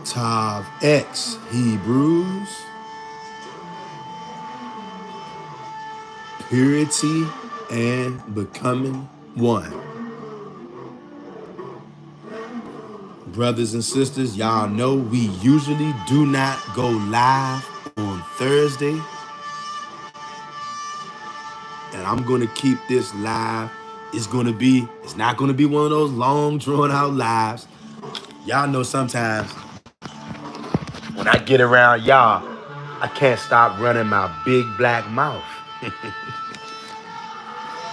Tav X Hebrews, purity and becoming one. Brothers and sisters, y'all know we usually do not go live on Thursday. And I'm going to keep this live. It's not going to be one of those long drawn out lives. Y'all know sometimes when I get around y'all, I can't stop running my big black mouth.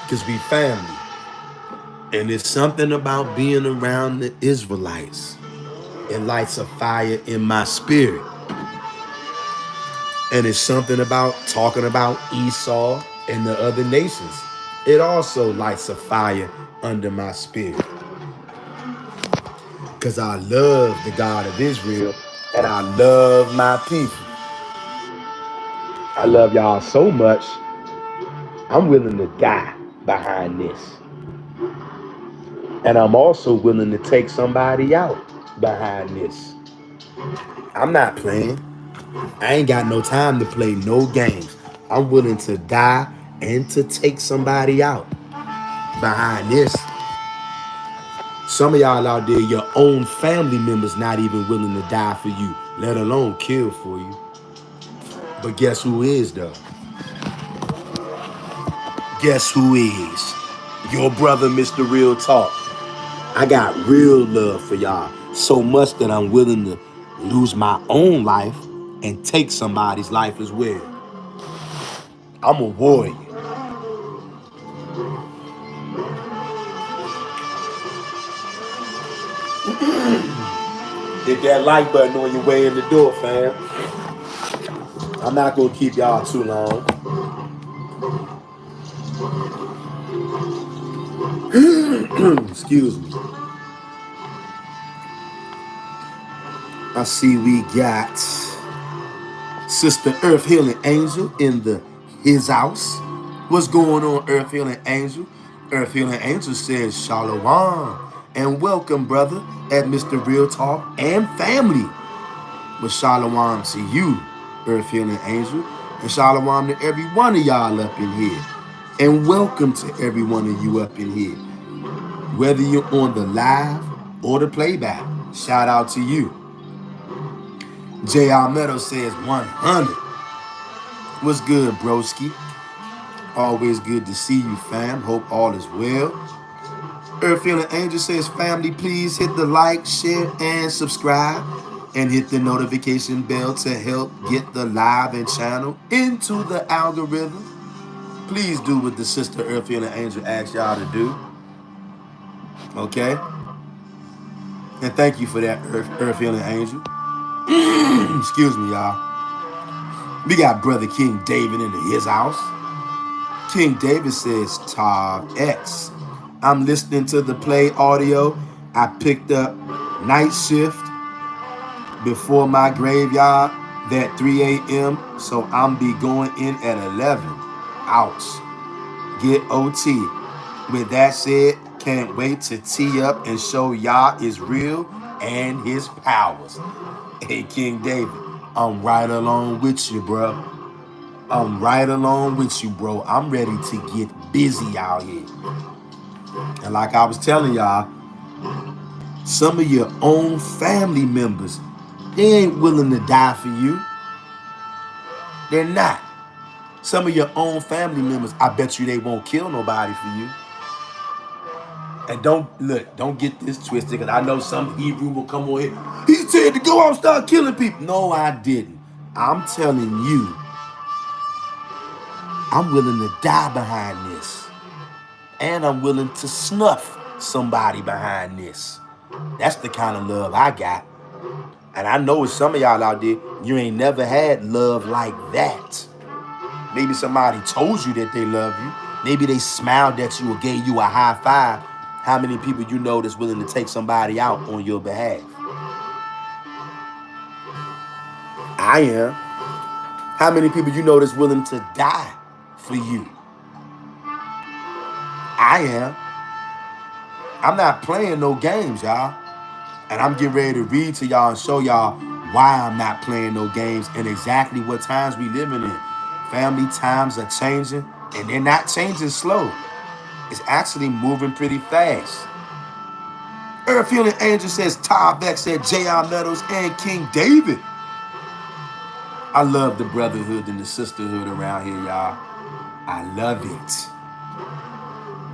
Because we family. And it's something about being around the Israelites. It lights a fire in my spirit. And it's something about talking about Esau and the other nations. It also lights a fire under my spirit. Because I love the God of Israel and I love my people. I love y'all so much, I'm willing to die behind this. And I'm also willing to take somebody out behind this. I'm not playing. I ain't got no time to play no games. I'm willing to die and to take somebody out behind this. Some of y'all out there, your own family members not even willing to die for you, let alone kill for you. But guess who is though? Guess who is? Your brother, Mr. Real Talk. I got real love for y'all. So much that I'm willing to lose my own life and take somebody's life as well. I'm a warrior. Hit that like button on your way in the door, fam. I'm not going to keep y'all too long. Excuse me. I see we got Sister Earth Healing Angel in his house. What's going on, Earth Healing Angel? Earth Healing Angel says Shalom and welcome, brother, at Mr. Real Talk and family. But Shalom to you, Earth Healing Angel, and Shalom to every one of y'all up in here. And welcome to every one of you up in here. Whether you're on the live or the playback, shout out to you. J.R. Meadow says 100. What's good, broski? Always good to see you, fam. Hope all is well. Earth Feeling Angel says, family, please hit the like, share, and subscribe. And hit the notification bell to help get the live and channel into the algorithm. Please do what the Sister Earth Feeling Angel asked y'all to do. Okay? And thank you for that, Earth Feeling Angel. Excuse me, y'all. We got Brother King David in his house. King David says, Tav X. I'm listening to the play audio. I picked up night shift before my graveyard that 3 a.m. So I'm be going in at 11. Ouch. Get OT. With that said, can't wait to tee up and show Yah is real and his powers. Hey, King David, I'm right along with you, bro. I'm right along with you, bro. I'm ready to get busy out here. And like I was telling y'all, some of your own family members, they ain't willing to die for you. They're not. Some of your own family members, I bet you they won't kill nobody for you. And don't get this twisted, because I know some Hebrew will come on here. He said to go out and start killing people. No, I didn't. I'm telling you, I'm willing to die behind this. And I'm willing to snuff somebody behind this. That's the kind of love I got. And I know some of y'all out there, you ain't never had love like that. Maybe somebody told you that they love you. Maybe they smiled at you or gave you a high five. How many people you know that's willing to take somebody out on your behalf? I am. How many people you know that's willing to die for you? I am. I'm not playing no games, y'all. And I'm getting ready to read to y'all and show y'all why I'm not playing no games and exactly what times we living in. Family times are changing, and they're not changing slow. It's actually moving pretty fast. Earth Healing Angel says, Todd Beck said, J.R. Meadows and King David. I love the brotherhood and the sisterhood around here, y'all. I love it.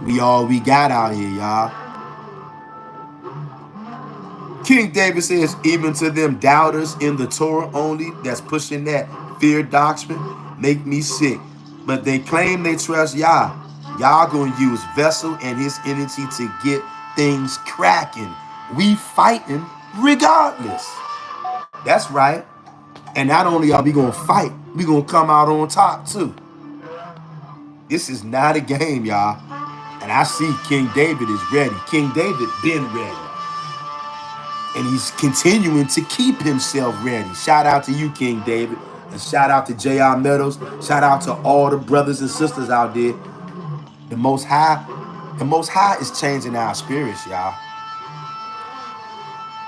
We all we got out here, y'all. King David says, even to them doubters in the Torah only that's pushing that fear doctrine, make me sick. But they claim they trust Yah. Yah gonna use Vessel and his energy to get things cracking. We fighting regardless. That's right. And not only are we gonna fight, we gonna come out on top too. This is not a game, y'all. And I see King David is ready. King David been ready. And he's continuing to keep himself ready. Shout out to you, King David. And shout out to J.R. Meadows. Shout out to all the brothers and sisters out there. The Most High is changing our spirits, y'all.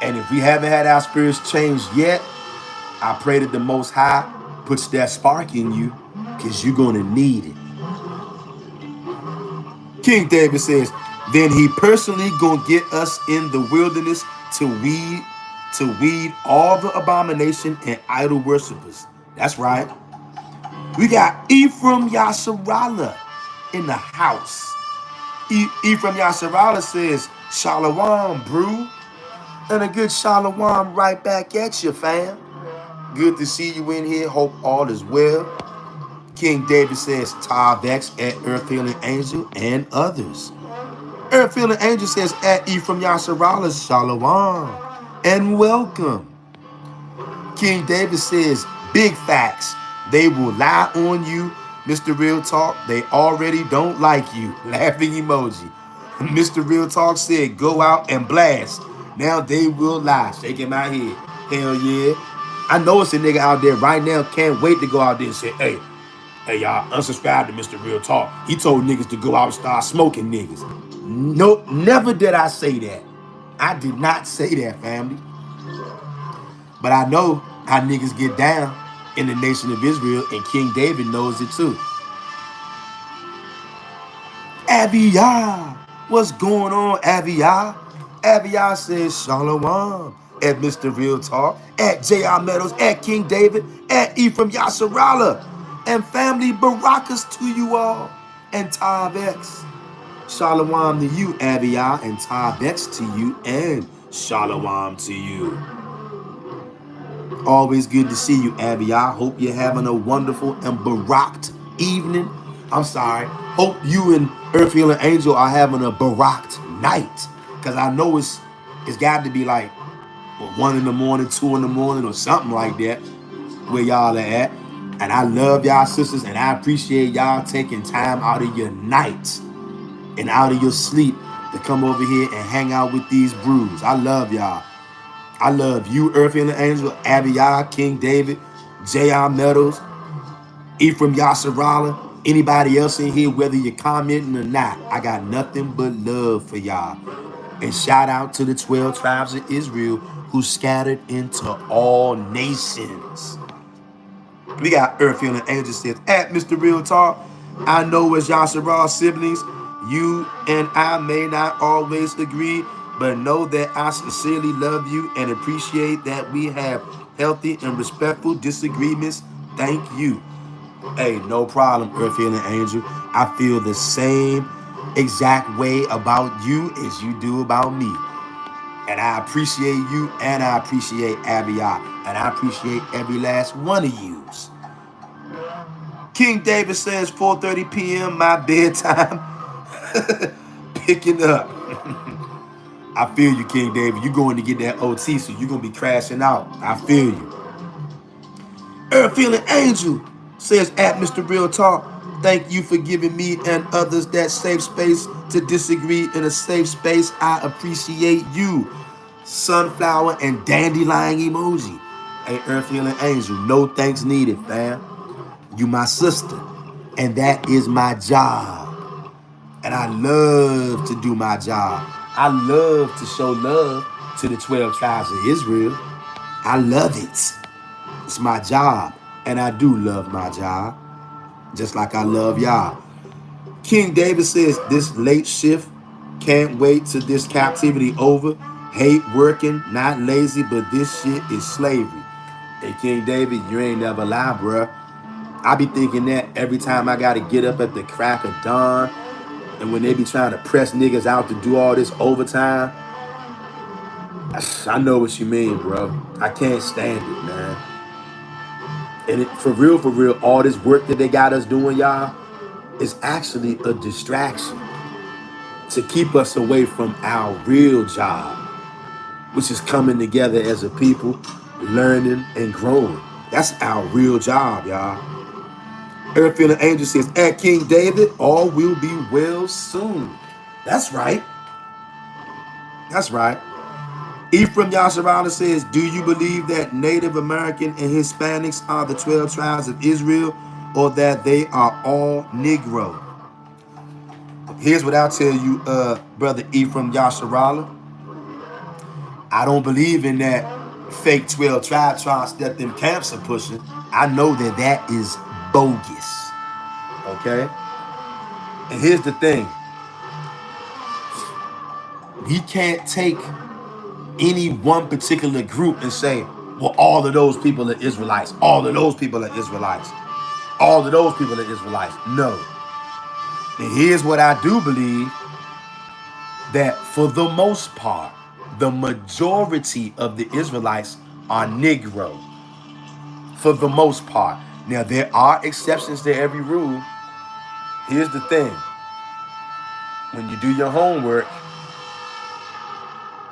And if we haven't had our spirits changed yet, I pray that the Most High puts that spark in you, because you're going to need it. King David says, then he personally going to get us in the wilderness to weed all the abomination and idol worshipers. That's right. We got Ephraim Yasharallah in the house. Ephraim Yasharallah says, Shalom, brew. And a good shalom right back at you, fam. Good to see you in here. Hope all is well. King David says, Tavex at Earth Healing Angel and others. Earth Healing Angel says, at Ephraim Yasharallah, Shalom and welcome. King David says, big facts. They will lie on you, Mr. Real Talk. They already don't like you. Laughing emoji. Mr. Real Talk said, go out and blast. Now they will lie. Shaking my head. Hell yeah. I know it's a nigga out there right now can't wait to go out there and say, hey, y'all, unsubscribe to Mr. Real Talk. He told niggas to go out and start smoking niggas. No, never did I say that. I did not say that, family. But I know how niggas get down in the nation of Israel, and King David knows it too. Abiyah, what's going on, Abiyah? Abiyah says Shalom at Mr. Real Talk, at J.R. Meadows, at King David, at Ephraim Yasharallah, and family barakas to you all, and Tavex. Shalom to you, Abiyah, and Tavex to you, and Shalom to you. Always good to see you, Abiyah. Hope you're having a wonderful and baraked evening. I'm sorry. Hope you and Earth Healing Angel are having a baraked night. Because I know it's got to be like 1 in the morning, 2 in the morning, or something like that, where y'all are at. And I love y'all sisters, and I appreciate y'all taking time out of your nights and out of your sleep to come over here and hang out with these brews. I love y'all. I love you, Earth Healing Angel, Abiyah, King David, J.R. Meadows, Ephraim Yasserala, anybody else in here, whether you're commenting or not. I got nothing but love for y'all. And shout out to the 12 tribes of Israel who scattered into all nations. We got Earth Healing Angel says, at Mr. Real Talk, I know as Yasseral's siblings, you and I may not always agree, but know that I sincerely love you and appreciate that we have healthy and respectful disagreements. Thank you. Hey, no problem, Earth Healing Angel. I feel the same exact way about you as you do about me. And I appreciate you, and I appreciate Abiyah, and I appreciate every last one of yous. King David says 4:30 p.m. my bedtime. Picking up. I feel you, King David. You're going to get that OT, so you're going to be crashing out. I feel you. Earth Feeling Angel says at Mr. Real Talk, thank you for giving me and others that safe space to disagree in a safe space. I appreciate you. Sunflower and dandelion emoji. Hey, Earth Healing Angel, no thanks needed, fam. You my sister, and that is my job. And I love to do my job. I love to show love to the 12 tribes of Israel. I love it. It's my job, and I do love my job, just like I love y'all. King David says, this late shift, can't wait till this captivity over. Hate working, not lazy, but this shit is slavery. Hey, King David, you ain't never lie, bruh. I be thinking that every time I gotta get up at the crack of dawn, and when they be trying to press niggas out to do all this overtime, I know what you mean, bro. I can't stand it, man. And for real, all this work that they got us doing, y'all, is actually a distraction to keep us away from our real job, which is coming together as a people, learning and growing. That's our real job, y'all. Earth Feeling Angel says, at King David, all will be well soon. That's right. That's right. Ephraim Yasharala says, do you believe that Native American and Hispanics are the 12 tribes of Israel, or that they are all Negro? Here's what I'll tell you, brother Ephraim Yasharala. I don't believe in that fake 12 tribe charts that them camps are pushing. I know that that is bogus. Okay? And here's the thing. We can't take any one particular group and say, well, all of those people are Israelites. All of those people are Israelites. All of those people are Israelites. No. And here's what I do believe, that for the most part, the majority of the Israelites are Negro. For the most part. Now, there are exceptions to every rule. Here's the thing. When you do your homework,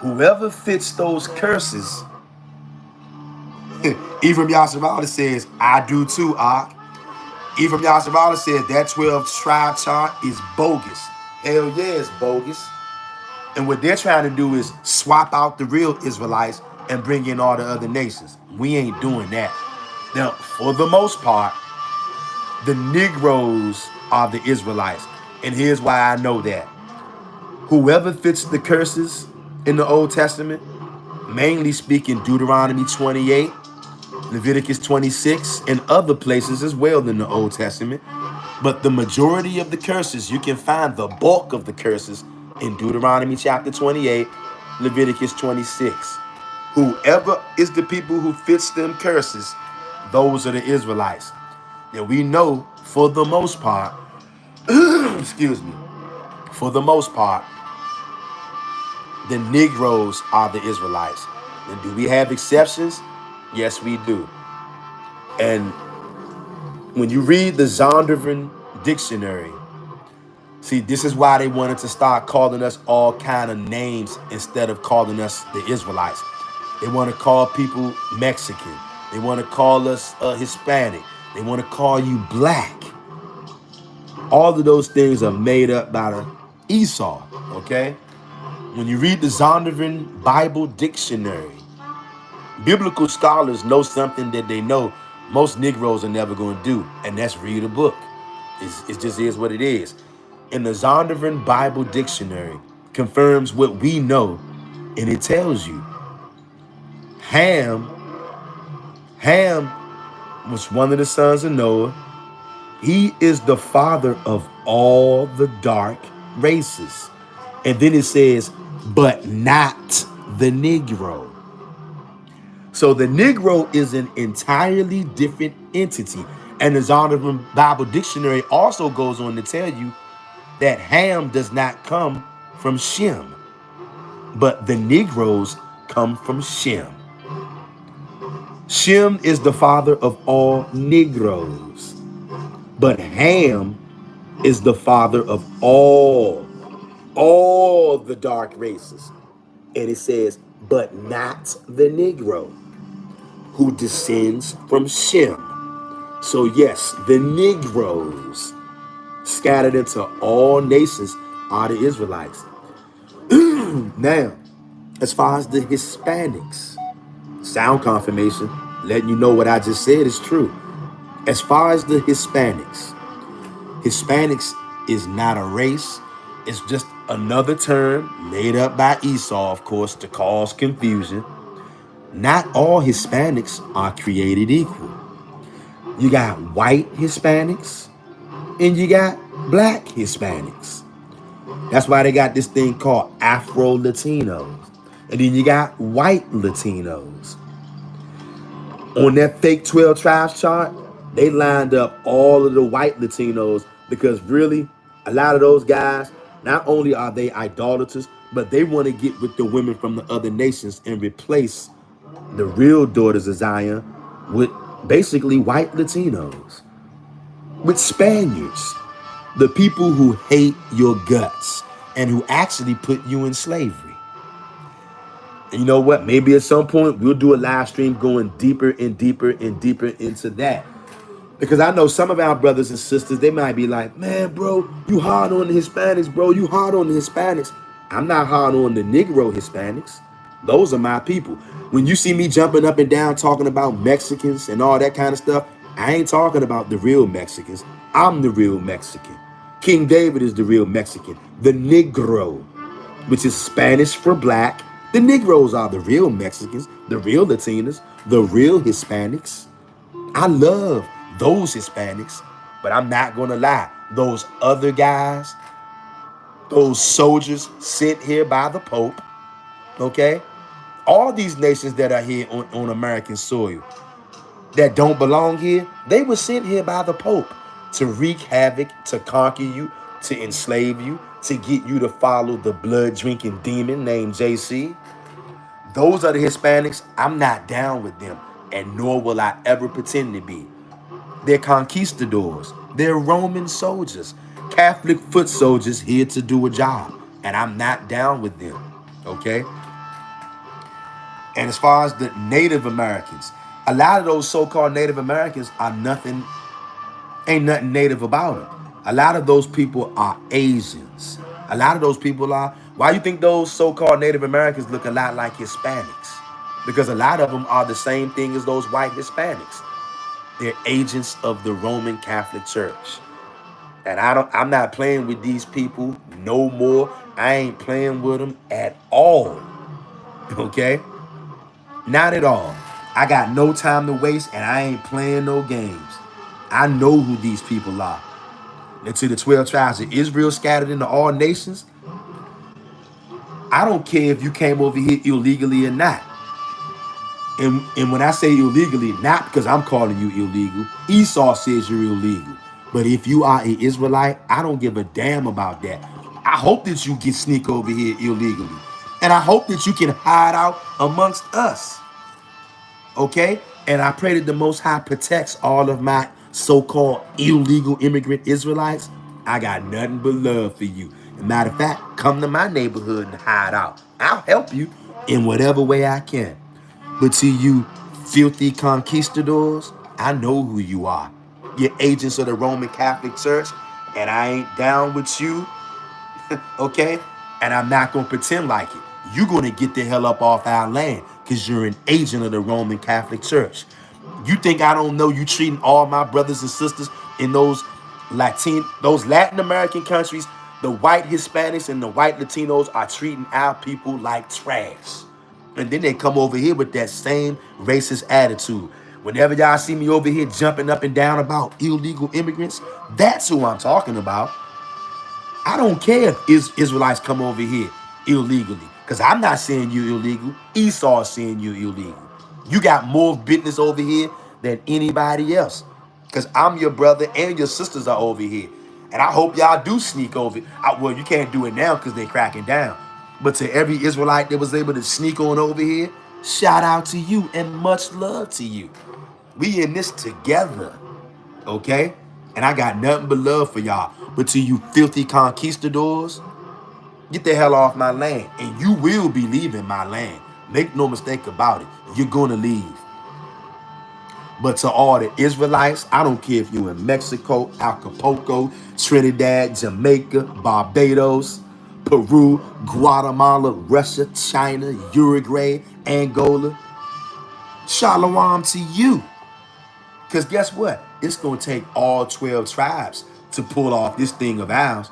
whoever fits those curses, Ephraim Yasserala says, I do too, Ak. Ephraim Yasserala says that 12 tribe chart is bogus. Hell yeah, it's bogus. And what they're trying to do is swap out the real Israelites and bring in all the other nations. We ain't doing that. Now, for the most part, the Negroes are the Israelites. And here's why I know that. Whoever fits the curses in the Old Testament, mainly speaking Deuteronomy 28, Leviticus 26, and other places as well in the Old Testament. But the majority of the curses, you can find the bulk of the curses in Deuteronomy chapter 28, Leviticus 26. Whoever is the people who fits them curses, those are the Israelites. And we know for the most part, excuse me, for the most part, the Negroes are the Israelites. And do we have exceptions? Yes, we do. And when you read the Zondervan Dictionary, see, this is why they wanted to start calling us all kind of names instead of calling us the Israelites. They want to call people Mexican. They want to call us Hispanic. They want to call you black. All of those things are made up by the Esau, okay? When you read the Zondervan Bible Dictionary, biblical scholars know something that they know most Negroes are never going to do, and that's read a book. It just is what it is. And the Zondervan Bible Dictionary confirms what we know, and it tells you Ham, Ham was one of the sons of Noah. He is the father of all the dark races. And then it says, but not the Negro. So the Negro is an entirely different entity. And the Zondervan Bible Dictionary also goes on to tell you that Ham does not come from Shem, but the Negroes come from Shem. Shem is the father of all Negroes, but Ham is the father of all the dark races. And it says, but not the Negro, who descends from Shem. So yes, the Negroes scattered into all nations are the Israelites. Now, as far as the Hispanics, sound confirmation, letting you know what I just said is true. As far as the Hispanics, Hispanics is not a race. It's just another term made up by Esau, of course, to cause confusion. Not all Hispanics are created equal. You got white Hispanics and you got black Hispanics. That's why they got this thing called Afro-Latinos. And then you got white Latinos. On that fake 12 tribes chart, they lined up all of the white Latinos because really, a lot of those guys, not only are they idolaters, but they want to get with the women from the other nations and replace the real daughters of Zion with basically white Latinos, with Spaniards, the people who hate your guts and who actually put you in slavery. And you know what? Maybe at some point we'll do a live stream going deeper and deeper and deeper into that. Because I know some of our brothers and sisters, they might be like, man, bro, you hard on the Hispanics, bro. You hard on the Hispanics. I'm not hard on the Negro Hispanics. Those are my people. When you see me jumping up and down talking about Mexicans and all that kind of stuff, I ain't talking about the real Mexicans. I'm the real Mexican. King David is the real Mexican. The Negro, which is Spanish for black. The Negroes are the real Mexicans, the real Latinas, the real Hispanics. I love those Hispanics, but I'm not going to lie. Those other guys, those soldiers sent here by the Pope, okay? All these nations that are here on American soil that don't belong here, they were sent here by the Pope to wreak havoc, to conquer you, to enslave you, to get you to follow the blood-drinking demon named JC. Those are the Hispanics. I'm not down with them, and nor will I ever pretend to be. They're conquistadors. They're Roman soldiers, Catholic foot soldiers here to do a job, and I'm not down with them, okay? And as far as the Native Americans, a lot of those so-called Native Americans are nothing, ain't nothing native about them. A lot of those people are Asians. A lot of those people are, why you think those so-called Native Americans look a lot like Hispanics? Because a lot of them are the same thing as those white Hispanics. They're agents of the Roman Catholic Church. And I'm not playing with these people no more. I ain't playing with them at all. Okay? Not at all. I got no time to waste and I ain't playing no games. I know who these people are. And to the 12 tribes of Israel scattered into all nations, I don't care if you came over here illegally or not. And when I say illegally, not because I'm calling you illegal. Esau says you're illegal. But if you are an Israelite, I don't give a damn about that. I hope that you can sneak over here illegally. And I hope that you can hide out amongst us. Okay? And I pray that the Most High protects all of my so-called illegal immigrant Israelites. I got nothing but love for you. As a matter of fact, come to my neighborhood and hide out. I'll help you in whatever way I can. But to you filthy conquistadors, I know who you are. You're agents of the Roman Catholic Church, and I ain't down with you, okay? And I'm not gonna pretend like it. You're gonna get the hell up off our land because you're an agent of the Roman Catholic Church. You think I don't know you treating all my brothers and sisters in those Latin American countries, the white Hispanics and the white Latinos are treating our people like trash. And then they come over here with that same racist attitude. Whenever y'all see me over here jumping up and down about illegal immigrants, that's who I'm talking about. I don't care if Israelites come over here illegally, because I'm not saying you illegal. Esau is saying you illegal. You got more business over here than anybody else, because I'm your brother and your sisters are over here. And I hope y'all do sneak over. Well, you can't do it now because they're cracking down. But to every Israelite that was able to sneak on over here, shout out to you and much love to you. We in this together, okay? And I got nothing but love for y'all. But to you filthy conquistadors, get the hell off my land. And you will be leaving my land. Make no mistake about it. You're gonna leave. But to all the Israelites, I don't care if you're in Mexico, Acapulco, Trinidad, Jamaica, Barbados, Peru, Guatemala, Russia, China, Uruguay, Angola, shalom to you. Because guess what? It's going to take all 12 tribes to pull off this thing of ours.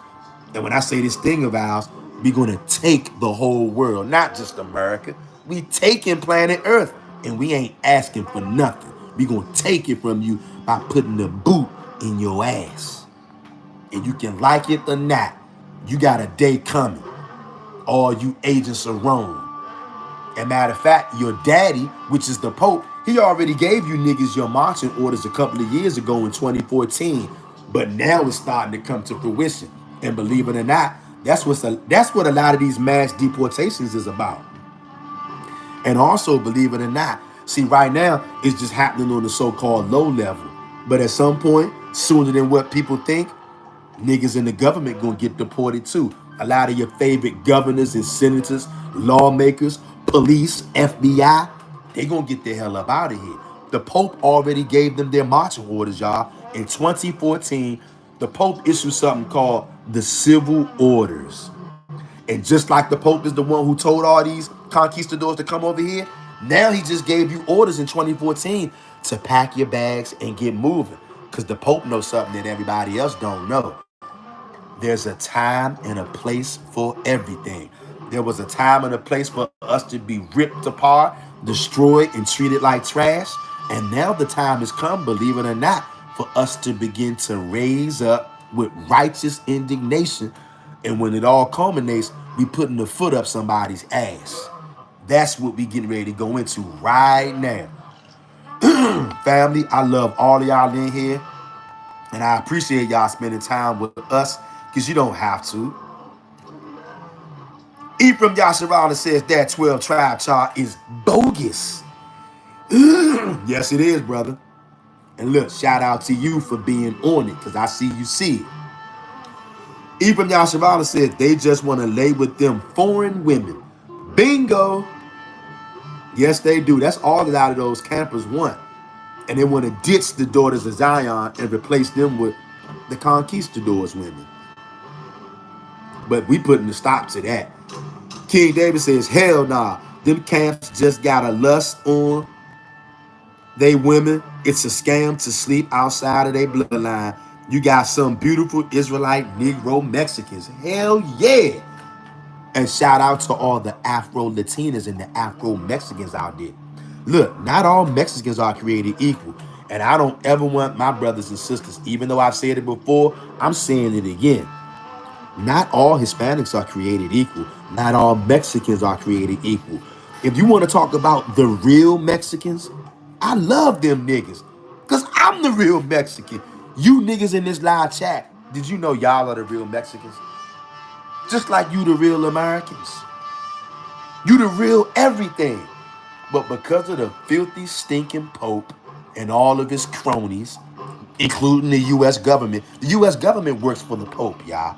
And when I say this thing of ours, we're going to take the whole world, not just America. We taking planet Earth, and we ain't asking for nothing. We're going to take it from you by putting the boot in your ass. And you can like it or not. You got a day coming. All you agents of Rome. And matter of fact, your daddy, which is the Pope, he already gave you niggas your marching orders a couple of years ago in 2014. But now it's starting to come to fruition. And believe it or not, that's what a lot of these mass deportations is about. And also, believe it or not, see, right now, it's just happening on the so-called low level. But at some point, sooner than what people think, niggas in the government gonna get deported too. A lot of your favorite governors and senators, lawmakers, police, FBI, they gonna get the hell up out of here. The Pope already gave them their marching orders, y'all. In 2014, the Pope issued something called the Civil Orders. And just like the Pope is the one who told all these conquistadors to come over here, now he just gave you orders in 2014 to pack your bags and get moving. Because the Pope knows something that everybody else don't know. There's a time and a place for everything. There was a time and a place for us to be ripped apart, destroyed, and treated like trash. And now the time has come, believe it or not, for us to begin to raise up with righteous indignation. And when it all culminates, we putting the foot up somebody's ass. That's what we getting ready to go into right now. Family, I love all of y'all in here. And I appreciate y'all spending time with us, because you don't have to. Ephraim Yasharala says that 12 tribe chart is bogus. Yes, it is, brother. And look, shout out to you for being on it, because I see you see it. Ephraim Yasharala says they just want to lay with them foreign women. Bingo. Yes, they do. That's all that out of those campers want. And they want to ditch the daughters of Zion and replace them with the conquistadors women. But we putting a stop to that. King David says, hell nah. Them camps just got a lust on they women. It's a scam to sleep outside of their bloodline. You got some beautiful Israelite, Negro, Mexicans. Hell yeah. And shout out to all the Afro-Latinas and the Afro-Mexicans out there. Look, not all Mexicans are created equal. And I don't ever want my brothers and sisters, even though I've said it before, I'm saying it again. Not all Hispanics are created equal. Not all Mexicans are created equal. If you want to talk about the real Mexicans, I love them niggas. Because I'm the real Mexican. You niggas in this live chat, did you know y'all are the real Mexicans? Just like you the real Americans. You the real everything. But because of the filthy, stinking Pope and all of his cronies, including the U.S. government, the U.S. government works for the Pope, y'all.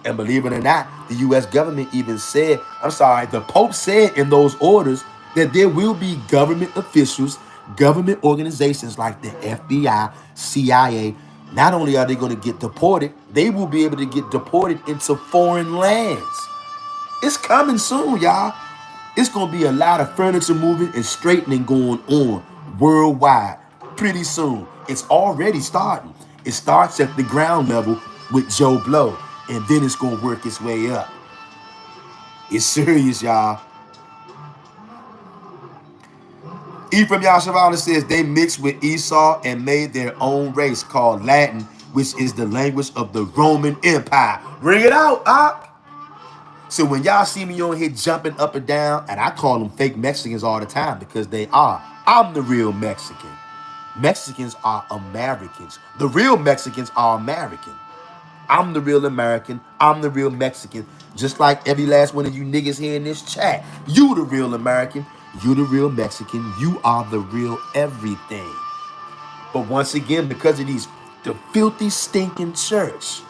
And believe it or not, the U.S. government even said, the Pope said in those orders that there will be government officials Government organizations like the FBI, CIA, not only are they going to get deported, they will be able to get deported into foreign lands. It's coming soon, y'all. It's going to be a lot of furniture moving and straightening going on worldwide pretty soon. It's already starting. It starts at the ground level with Joe Blow, and then it's going to work its way up. It's serious, y'all. Ephraim Yasharala says they mixed with Esau and made their own race called Latin, which is the language of the Roman Empire. Bring it out, Op. So when y'all see me on here jumping up and down, and I call them fake Mexicans all the time because they are. I'm the real Mexican. Mexicans are Americans. The real Mexicans are American. I'm the real American. I'm the real Mexican. Just like every last one of you niggas here in this chat. You the real American. You the real Mexican. You are the real everything. But once again, because of the filthy, stinking church,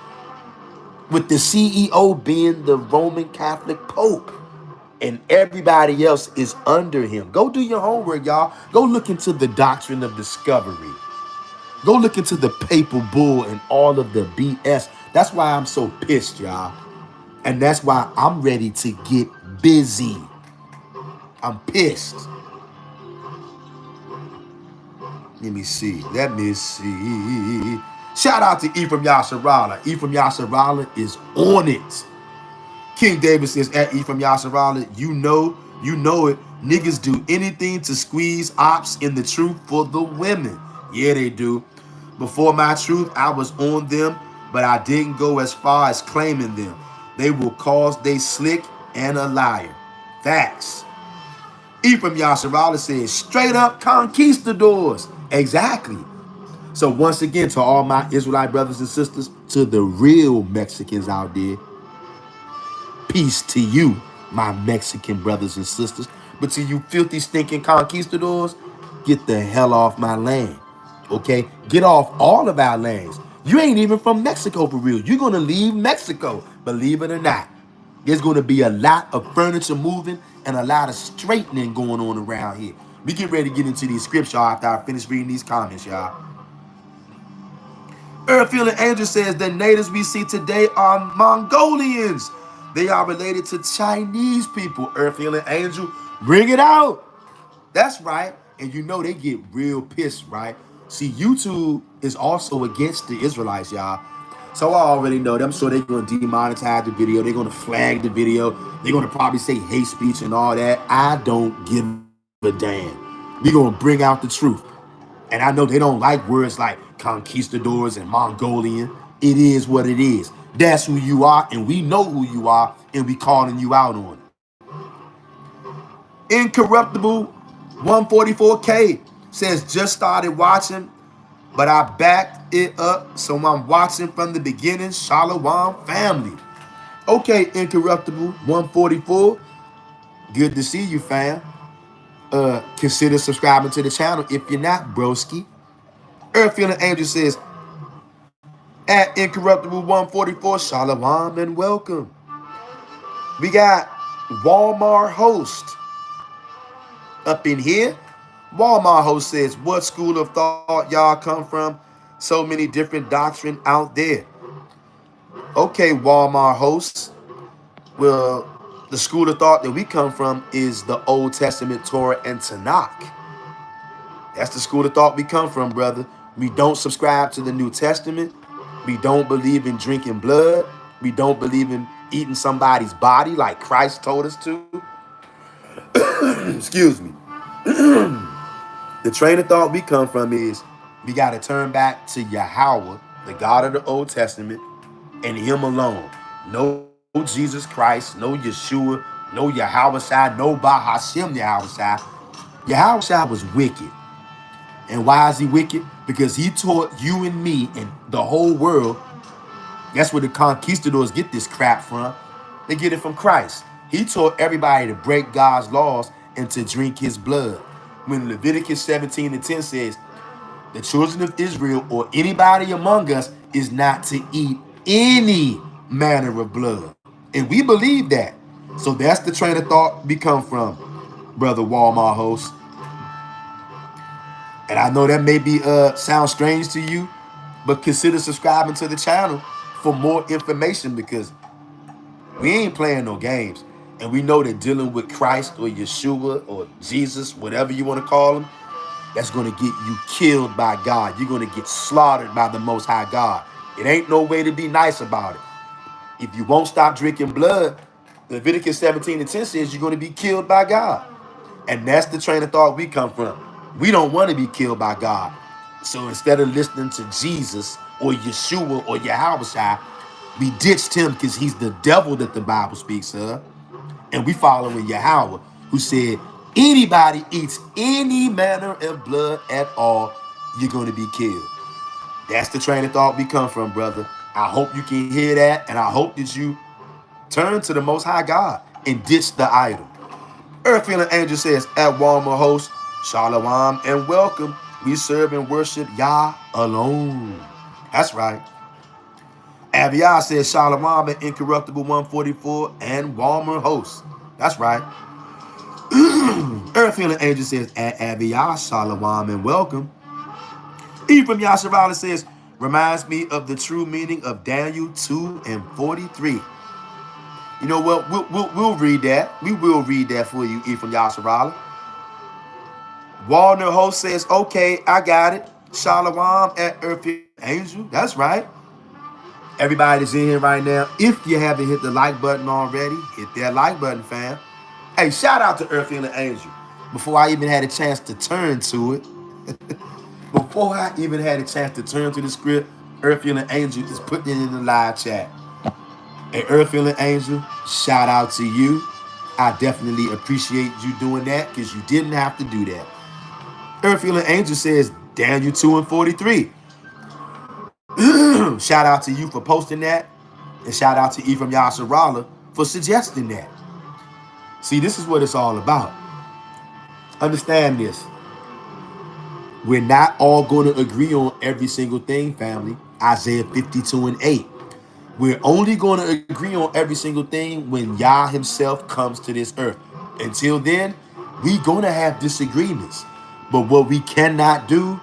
with the CEO being the Roman Catholic Pope, and everybody else is under him. Go do your homework, y'all. Go look into the doctrine of discovery. Go look into the papal bull and all of the BS. That's why I'm so pissed, y'all. And that's why I'm ready to get busy. I'm pissed. Let me see. Shout out to Ephraim Yasharala. Ephraim Yasharala is on it. King David says at Ephraim Yasharala, you know it. Niggas do anything to squeeze ops in the truth for the women. Yeah, they do. Before my truth, I was on them, but I didn't go as far as claiming them. They will cause they slick and a liar. Facts. Ephraim Yasharala says, straight up conquistadors. Exactly. So once again, to all my Israelite brothers and sisters, to the real Mexicans out there, peace to you, my Mexican brothers and sisters. But to you filthy, stinking conquistadors, get the hell off my land. Okay? Get off all of our lands. You ain't even from Mexico for real. You're going to leave Mexico, believe it or not. There's going to be a lot of furniture moving and a lot of straightening going on around here. We get ready to get into these scripts, y'all, after I finish reading these comments, y'all. Earth Healing Angel says the natives we see today are Mongolians. They are related to Chinese people. Earth Healing Angel, bring it out. That's right. And you know they get real pissed, right? See, YouTube is also against the Israelites, y'all. So I already know them. So they're going to demonetize the video. They're going to flag the video. They're going to probably say hate speech and all that. I don't give a damn. We're going to bring out the truth. And I know they don't like words like conquistadors and Mongolian. It is what it is. That's who you are, and we know who you are, and we calling you out on it. Incorruptible 144K says, just started watching, but I backed it up, so I'm watching from the beginning. Shalom family. Okay, Incorruptible 144. Good to see you, fam. Consider subscribing to the channel if you're not, broski. Earth Feeling Angel says, at Incorruptible 144, Shalom and welcome. We got Walmart Host up in here. Walmart Host says, what school of thought y'all come from? So many different doctrine out there. Okay, Walmart Host. Well, the school of thought that we come from is the Old Testament, Torah, and Tanakh. That's the school of thought we come from, brother. We don't subscribe to the New Testament. We don't believe in drinking blood. We don't believe in eating somebody's body like Christ told us to. Excuse me. The train of thought we come from is we got to turn back to Yahweh, the God of the Old Testament, and him alone. No Jesus Christ, no Yeshua, no Yahweh, no Bahashim Yahweh. Yahweh was wicked. And why is he wicked? Because he taught you and me and the whole world. That's where the conquistadors get this crap from. They get it from Christ. He taught everybody to break God's laws and to drink his blood. When Leviticus 17:10 says, the children of Israel or anybody among us is not to eat any manner of blood. And we believe that. So that's the train of thought we come from, brother Walmart Host. And I know that may be sound strange to you, but consider subscribing to the channel for more information, because we ain't playing no games. And we know that dealing with Christ or Yeshua or Jesus, whatever you want to call him, that's going to get you killed by God. You're going to get slaughtered by the Most High God. It ain't no way to be nice about it. If you won't stop drinking blood, Leviticus 17:10 says you're going to be killed by God. And that's the train of thought we come from. We don't want to be killed by God. So instead of listening to Jesus or Yeshua or Yahweh, we ditched him because he's the devil that the Bible speaks of. And we following Yahweh, who said, anybody eats any manner of blood at all, you're going to be killed. That's the train of thought we come from, brother. I hope you can hear that, and I hope that you turn to the Most High God and ditch the idol. Earth Healing Angel says, at Walmart host, Shalom and welcome. We serve and worship Yah alone. That's right. Aviyah says, Shalom and Incorruptible 144 and Walmart host. That's right. Earth Healing Angel says, at Aviyah, Shalom and welcome. Ephraim Yasharala says, reminds me of the true meaning of Daniel 2:43. You know what? We'll read that. We will read that for you, Ephraim Yasharala. Walner Host says, okay, I got it. Shalom at Earth Angel. That's right. Everybody that's in here right now, if you haven't hit the like button already, hit that like button, fam. Hey, shout out to Earth Healing Angel. Before I even had a chance to turn to it, before I even had a chance to turn to the script, Earth Healing Angel just put it in the live chat. Hey, Earth Healing Angel, shout out to you. I definitely appreciate you doing that, because you didn't have to do that. Earth Healing Angel says, Daniel 2:43. Shout out to you for posting that. And shout out to Ephraim Yasharala for suggesting that. See, this is what it's all about. Understand this. We're not all going to agree on every single thing, family. Isaiah 52:8. We're only going to agree on every single thing when Yah himself comes to this earth. Until then, we're going to have disagreements. But what we cannot do,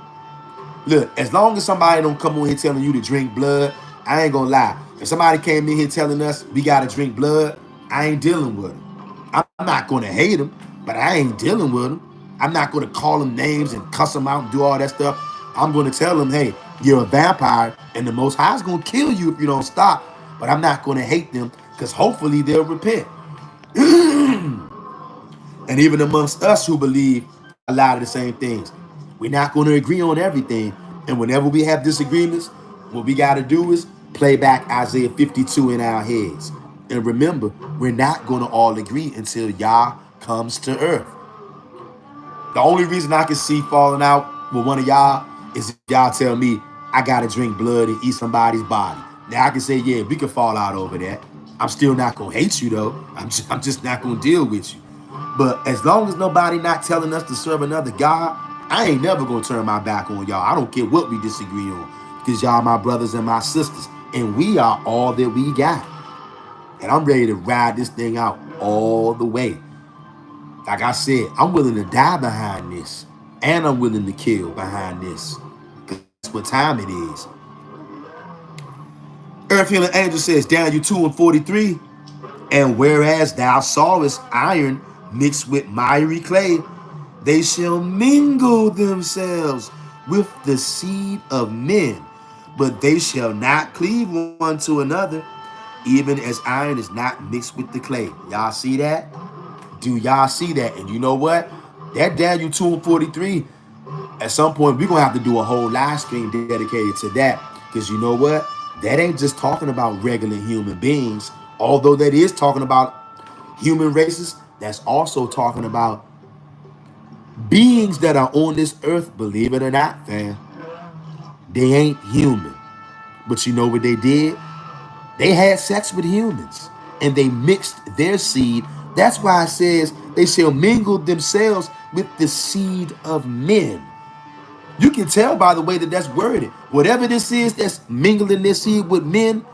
look, as long as somebody don't come on here telling you to drink blood, I ain't gonna lie. If somebody came in here telling us we gotta drink blood, I ain't dealing with them. I'm not gonna hate them, but I ain't dealing with them. I'm not gonna call them names and cuss them out and do all that stuff. I'm gonna tell them, hey, you're a vampire, and the Most High is gonna kill you if you don't stop. But I'm not gonna hate them, because hopefully they'll repent. And even amongst us who believe a lot of the same things, we're not going to agree on everything. And whenever we have disagreements, what we got to do is play back Isaiah 52 in our heads. And remember, we're not going to all agree until Yah comes to earth. The only reason I can see falling out with one of y'all is if y'all tell me I got to drink blood and eat somebody's body. Now I can say, yeah, we can fall out over that. I'm still not going to hate you, though. I'm just not going to deal with you. But as long as nobody not telling us to serve another God, I ain't never going to turn my back on y'all. I don't care what we disagree on, because y'all my brothers and my sisters. And we are all that we got. And I'm ready to ride this thing out all the way. Like I said, I'm willing to die behind this. And I'm willing to kill behind this. That's what time it is. Earth Healing Angel says, Daniel 2:43. And whereas thou sawest iron mixed with miry clay, they shall mingle themselves with the seed of men, but they shall not cleave one to another, even as iron is not mixed with the clay. Y'all see that? Do y'all see that? And you know what? That Daniel 2:43, at some point, we're going to have to do a whole live stream dedicated to that. Because you know what? That ain't just talking about regular human beings. Although that is talking about human races, that's also talking about beings that are on this earth, believe it or not, fam. They ain't human. But you know what they did? They had sex with humans. And they mixed their seed. That's why it says they shall mingle themselves with the seed of men. You can tell by the way that that's worded. Whatever this is that's mingling their seed with men,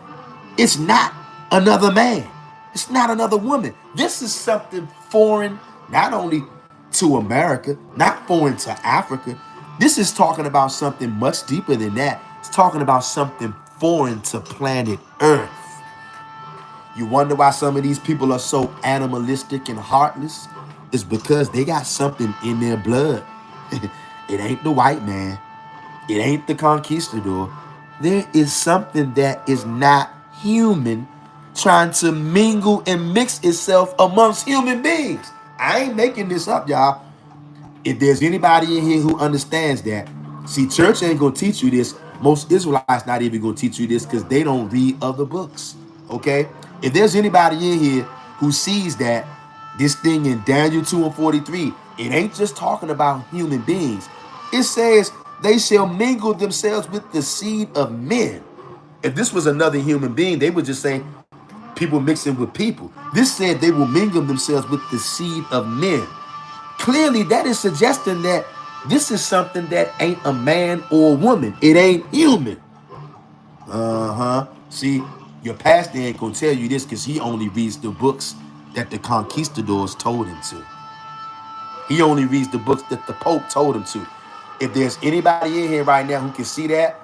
it's not another man. It's not another woman. This is something foreign, not only to America, not foreign to Africa. This is talking about something much deeper than that. It's talking about something foreign to planet Earth. You wonder why some of these people are so animalistic and heartless? It's because they got something in their blood. It ain't the white man. It ain't the conquistador. There is something that is not human trying to mingle and mix itself amongst human beings. I ain't making this up, y'all. If there's anybody in here who understands that, see, church ain't gonna teach you this. Most Israelites not even gonna teach you this because they don't read other books. Okay? If there's anybody in here who sees that this thing in Daniel 2 and 43, it ain't just talking about human beings. It says they shall mingle themselves with the seed of men. If this was another human being, they would just say people mixing with people. This said they will mingle themselves with the seed of men. Clearly, that is suggesting that this is something that ain't a man or a woman. It ain't human. See, your pastor ain't gonna tell you this because he only reads the books that the conquistadors told him to. He only reads the books that the Pope told him to. If there's anybody in here right now who can see that,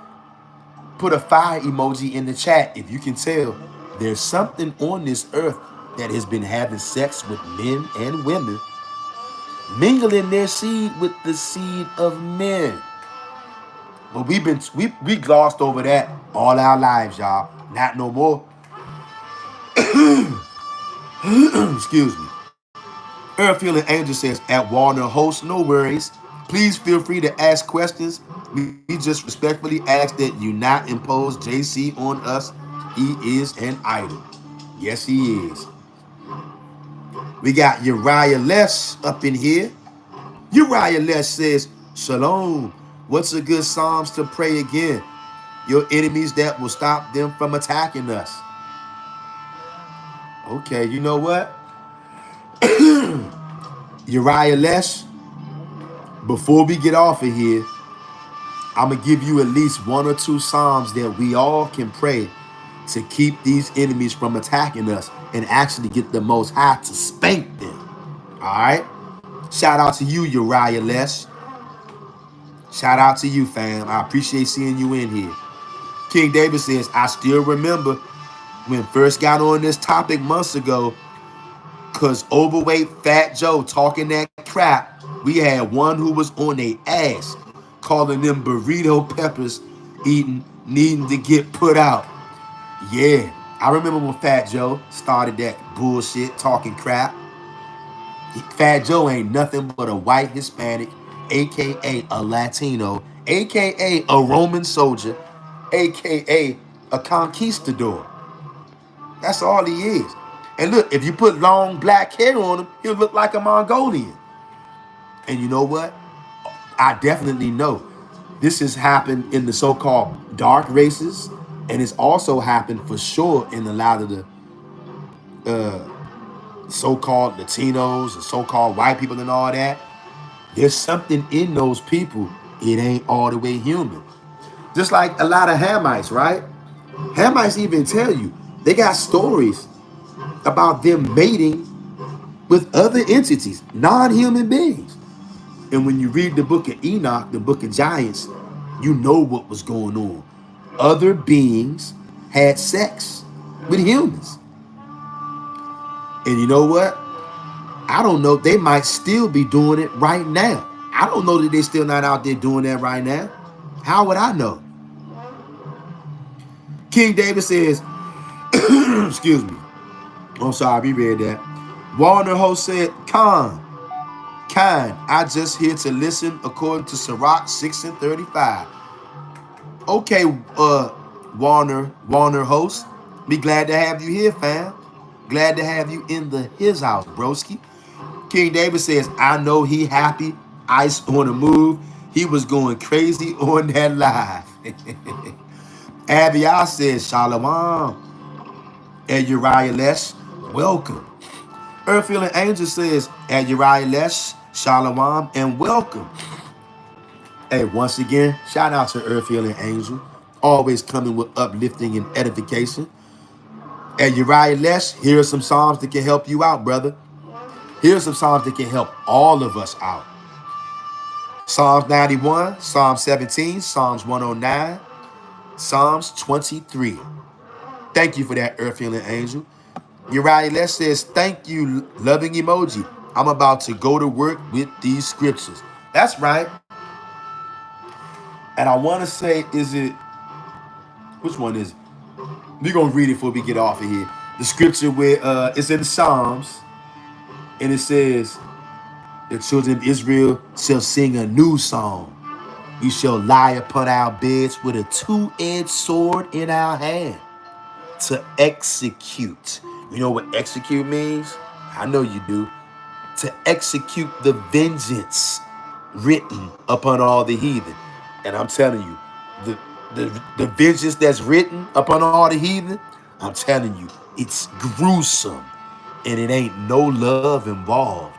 put a fire emoji in the chat. If you can tell, there's something on this earth that has been having sex with men and women, mingling their seed with the seed of men. But we glossed over that all our lives, y'all. Not no more. Excuse me. Earth Healing Angel says, at Warner Host, no worries. Please feel free to ask questions. We just respectfully ask that you not impose JC on us. He is an idol. Yes, he is. We got Uriah Less up in here. Uriah Less says, Shalom. What's a good Psalms to pray again? Your enemies that will stop them from attacking us. Okay, you know what? Uriah Less, before we get off of here, I'm going to give you at least one or two Psalms that we all can pray to keep these enemies from attacking us and actually get the Most High to spank them. All right? Shout out to you, Uriah Less. Shout out to you, fam. I appreciate seeing you in here. King David says, I still remember when first got on this topic months ago, because overweight Fat Joe talking that crap, we had one who was on their ass, calling them burrito peppers eating, needing to get put out. Yeah, I remember when Fat Joe started that bullshit talking crap. Fat Joe ain't nothing but a white Hispanic, aka a Latino, aka a Roman soldier, aka a conquistador. That's all he is. And look, if you put long black hair on him, he'll look like a Mongolian. And you know what? I definitely know this has happened in the so-called dark races, and it's also happened for sure in a lot of the so-called Latinos and so-called white people and all that. There's something in those people. It ain't all the way human. Just like a lot of Hamites, right? Hamites even tell you they got stories about them mating with other entities, non-human beings. And when you read the book of Enoch, the book of Giants, you know what was going on. Other beings had sex with humans. And you know what? I don't know. They might still be doing it right now. I don't know that they're still not out there doing that right now. How would I know? King David says, excuse me. I'm sorry, we read that. Warner Host said, Khan, I just here to listen according to Sirach 6 and 35. Okay, Warner Host. Be glad to have you here, fam. Glad to have you in his house, broski. King David says, I know he happy. Ice on the move. He was going crazy on that live. Abiyah says, Shalom. And Uriah Lesh, welcome. Earth Healing Angel says, and Uriah Lesh, Shalom, and welcome. Hey, once again, shout out to Earth Healing Angel. Always coming with uplifting and edification. And Uriah Lesh, here are some Psalms that can help you out, brother. Here's some Psalms that can help all of us out. Psalms 91, Psalm 17, Psalms 109, Psalms 23. Thank you for that, earth healing angel. Uriah Les says, thank you, loving emoji. I'm about to go to work with these scriptures. That's right. And I want to say, which one is it? We're going to read it before we get off of here. The scripture where it's in Psalms, and it says, the children of Israel shall sing a new song. We shall lie upon our beds with a two-edged sword in our hand to execute. You know what execute means? I know you do. To execute the vengeance written upon all the heathen. And I'm telling you, the vengeance that's written upon all the heathen, I'm telling you, it's gruesome. And it ain't no love involved.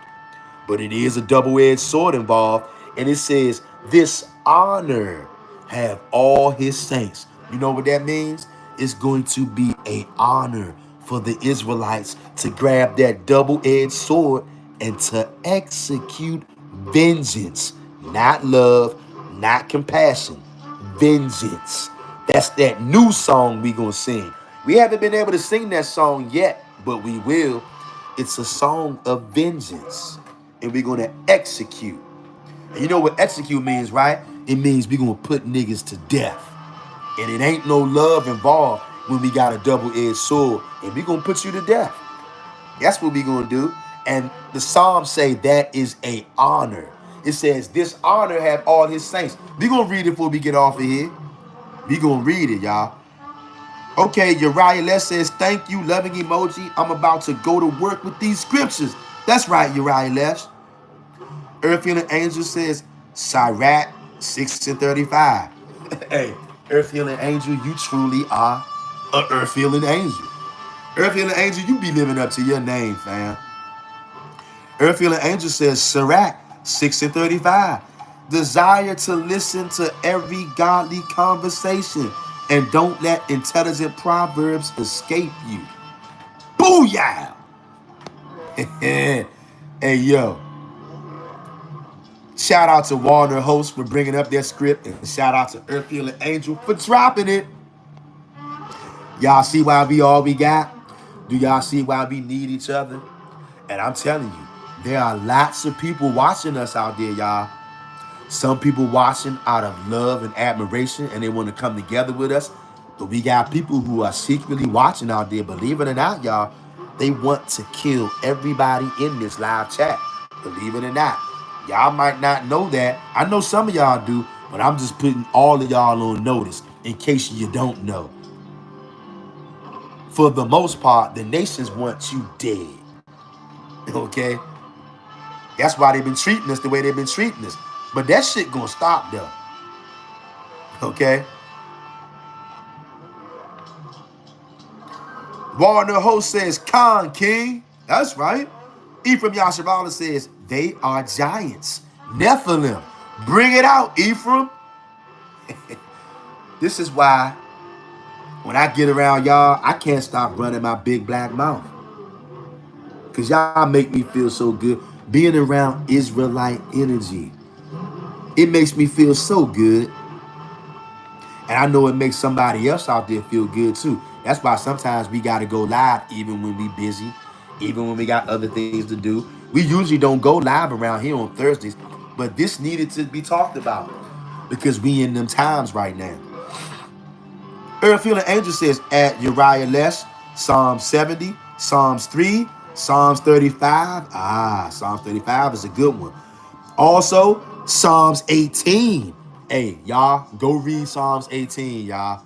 But it is a double-edged sword involved. And it says, this honor have all his saints. You know what that means? It's going to be an honor for the Israelites to grab that double-edged sword and to execute vengeance. Not love, not compassion. Vengeance. That's that new song we gonna sing. We haven't been able to sing that song yet, but we will. It's a song of vengeance. And we're gonna execute. And you know what execute means, right? It means we're gonna put niggas to death. And it ain't no love involved when we got a double-edged sword. And we're gonna put you to death. That's what we're gonna do. And the Psalms say that is a honor. It says, this honor have all his saints. We're gonna read it before we get off of here. We're gonna read it, y'all. Okay, Uriah Les says, thank you, loving emoji. I'm about to go to work with these scriptures. That's right, Uriah Les. Earth Healing Angel says, Sirach 6:35. Hey, Earth Healing Angel, you truly are an Earth Healing Angel. Earth Healing Angel, you be living up to your name, fam. Earth Healing Angel says, Sirach 6:35. Desire to listen to every godly conversation and don't let intelligent proverbs escape you. Booyah! Hey, yo. Shout out to Warner Host for bringing up their script, and shout out to Earth Healing Angel for dropping it. Y'all see why we all we got? Do y'all see why we need each other? And I'm telling you, there are lots of people watching us out there, y'all. Some people watching out of love and admiration, and they want to come together with us. But we got people who are secretly watching out there, believe it or not, y'all. They want to kill everybody in this live chat. Believe it or not. Y'all might not know that. I know some of y'all do, but I'm just putting all of y'all on notice in case you don't know. For the most part, the nations want you dead. Okay? That's why they've been treating us the way they've been treating us. But that shit gonna stop though. Okay? Warner Host says, Khan King. That's right. Ephraim Yashavala says, they are giants. Nephilim. Bring it out, Ephraim. This is why when I get around y'all, I can't stop running my big black mouth. Because y'all make me feel so good. Being around Israelite energy. It makes me feel so good. And I know it makes somebody else out there feel good too. That's why sometimes we got to go live even when we busy, even when we got other things to do. We usually don't go live around here on Thursdays, but this needed to be talked about because we in them times right now. Earth Healing Angel says at Uriah Les, Psalm 70, Psalms 3, Psalms 35. Psalms 35 is a good one. Also, Psalms 18. Hey, y'all, go read Psalms 18, y'all.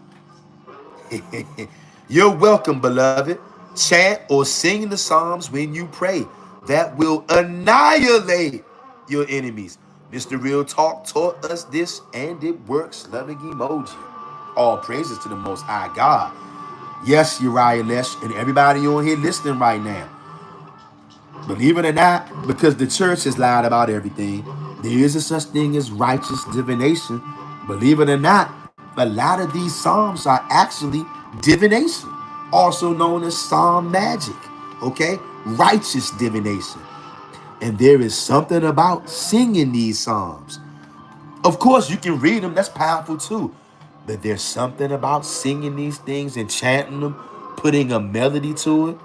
You're welcome, beloved. Chant or sing the Psalms when you pray. That will annihilate your enemies. Mr. Real Talk taught us this, and it works. Loving emoji. All praises to the Most High God. Yes, Uriah Lesh, and everybody on here listening right now. Believe it or not, because the church has lied about everything, there is a such thing as righteous divination. Believe it or not, a lot of these psalms are actually divination, also known as psalm magic, okay? Righteous divination. And there is something about singing these psalms. Of course, you can read them. That's powerful too. But there's something about singing these things and chanting them, putting a melody to it.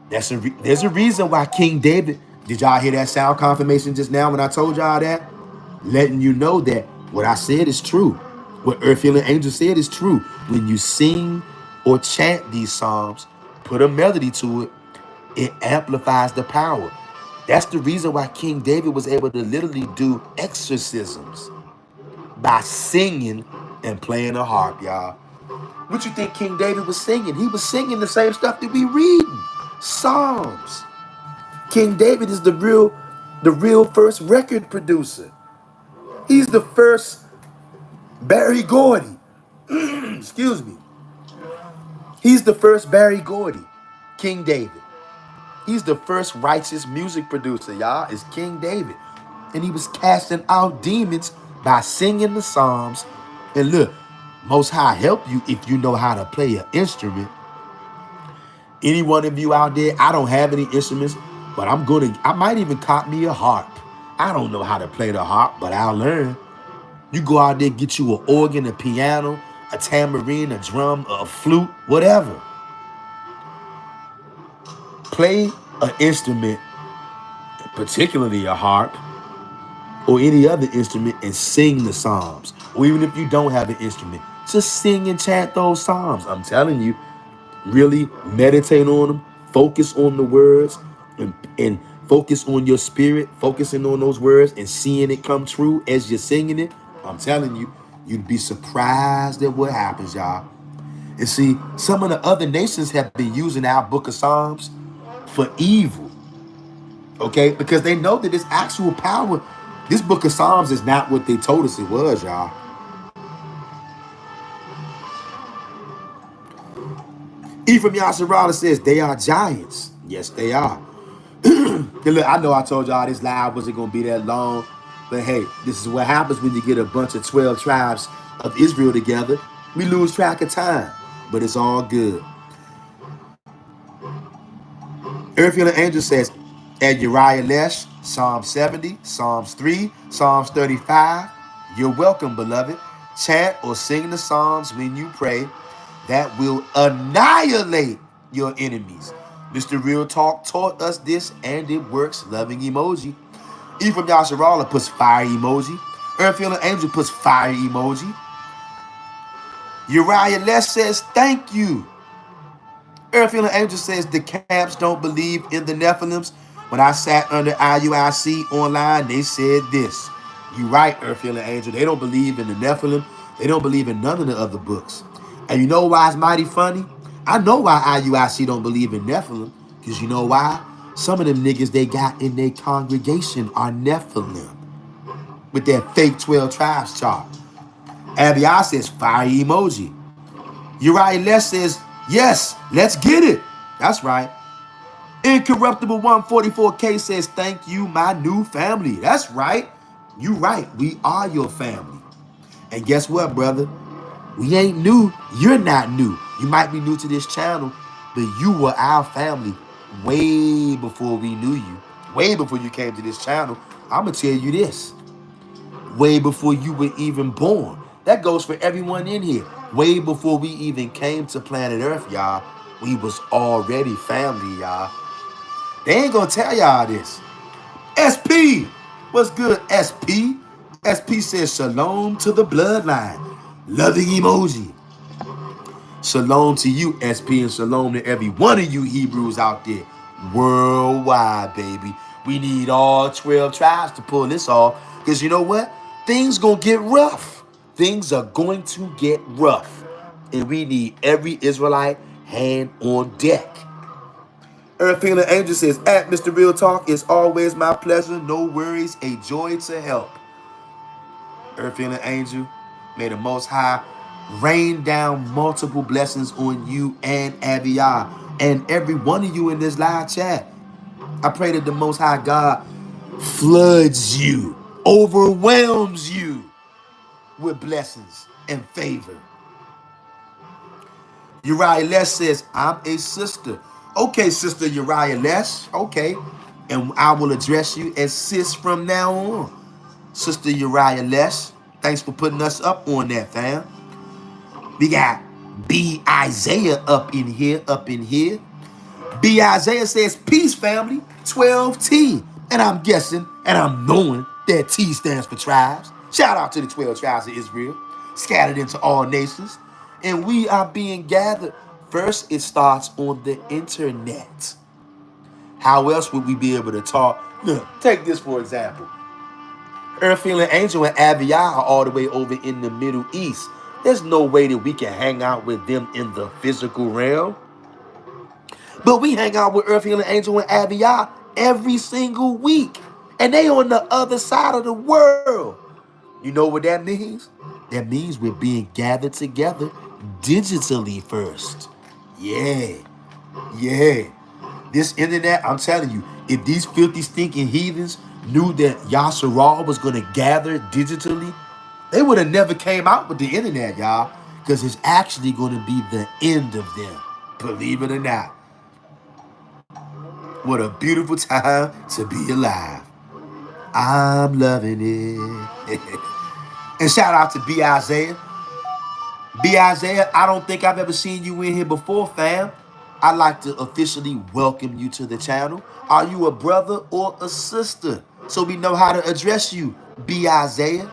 There's a reason why King David. Did y'all hear that sound confirmation just now when I told y'all that? Letting you know that what I said is true. What Earth Healing Angel said is true. When you sing or chant these psalms, put a melody to it, it amplifies the power. That's the reason why King David was able to literally do exorcisms by singing and playing a harp, y'all. What you think King David was singing? He was singing the same stuff that we reading. Psalms. King David is the real first record producer. He's the first Barry Gordy. Excuse me. He's the first Barry Gordy. King David. He's the first righteous music producer, y'all. Is King David. And he was casting out demons by singing the Psalms. And look, Most High help you if you know how to play an instrument. Any one of you out there, I don't have any instruments, but I might even cop me a harp. I don't know how to play the harp, but I'll learn. You go out there, get you an organ, a piano, a tambourine, a drum, a flute, whatever. Play an instrument, particularly a harp, or any other instrument, and sing the Psalms. Or even if you don't have an instrument, just sing and chant those Psalms. I'm telling you, really meditate on them, focus on the words, and focus on your spirit, focusing on those words and seeing it come true as you're singing it. I'm telling you, you'd be surprised at what happens, y'all. And see, some of the other nations have been using our book of Psalms for evil, okay? Because they know that this actual power, this book of Psalms is not what they told us it was, y'all. Ephraim Yasharala says they are giants. Yes, they are. Look, I know I told y'all this live wasn't going to be that long, but hey, this is what happens when you get a bunch of 12 tribes of Israel together. We lose track of time, but it's all good. Earth Healing Angel says, at Uriah Lesh, Psalm 70, Psalms 3, Psalms 35. You're welcome, beloved. Chant or sing the Psalms when you pray. That will annihilate your enemies. Mr. Real Talk taught us this, and it works. Loving emoji. Ephraim Yasharala puts fire emoji. Earth Healing Angel puts fire emoji. Uriah Lesh says, thank you. Earth Healing Angel says the camps don't believe in the Nephilims. When I sat under IUIC online, they said this. You right, Earth Healing Angel. They don't believe in the Nephilim. They don't believe in none of the other books. And you know why it's mighty funny? I know why IUIC don't believe in Nephilim. Because you know why? Some of them niggas they got in their congregation are Nephilim. With their fake 12 tribes chart. Abiyah says fire emoji. Uriah Les says, yes, let's get it. That's right. Incorruptible 144K says, thank you, my new family. That's right. You right. We are your family. And guess what, brother? We ain't new. You're not new. You might be new to this channel, but you were our family way before we knew you. Way before you came to this channel. I'm going to tell you this. Way before you were even born. That goes for everyone in here. Way before we even came to planet Earth, y'all, we was already family, y'all. They ain't gonna tell y'all this. SP, what's good, SP? SP says shalom to the bloodline. Loving emoji. Shalom to you, SP, and shalom to every one of you Hebrews out there. Worldwide, baby. We need all 12 tribes to pull this off. Because you know what? Things gonna get rough. Things are going to get rough. And we need every Israelite hand on deck. Earth Healing Angel says, at Mr. Real Talk, it's always my pleasure. No worries, a joy to help. Earth Healing Angel, may the Most High rain down multiple blessings on you and Abiyah and every one of you in this live chat. I pray that the Most High God floods you, overwhelms you with blessings and favor. Uriah Les says, I'm a sister. Okay, Sister Uriah Les. Okay. And I will address you as sis from now on. Sister Uriah Les, thanks for putting us up on that, fam. We got B. Isaiah up in here, up in here. B. Isaiah says, peace, family, 12T. And I'm guessing, and I'm knowing that T stands for tribes. Shout out to the 12 tribes of Israel, scattered into all nations. And we are being gathered. First, it starts on the internet. How else would we be able to talk? Look, take this for example. Earth Healing Angel and Abiyah are all the way over in the Middle East. There's no way that we can hang out with them in the physical realm. But we hang out with Earth Healing Angel and Abiyah every single week. And they on the other side of the world. You know what that means? That means we're being gathered together digitally first. Yeah. Yeah. This internet, I'm telling you, if these filthy stinking heathens knew that Yasharal was going to gather digitally, they would have never came out with the internet, y'all. Because it's actually going to be the end of them. Believe it or not. What a beautiful time to be alive. I'm loving it. And shout out to B. Isaiah. B. Isaiah, I don't think I've ever seen you in here before, fam. I'd like to officially welcome you to the channel. Are you a brother or a sister? So we know how to address you, B. Isaiah.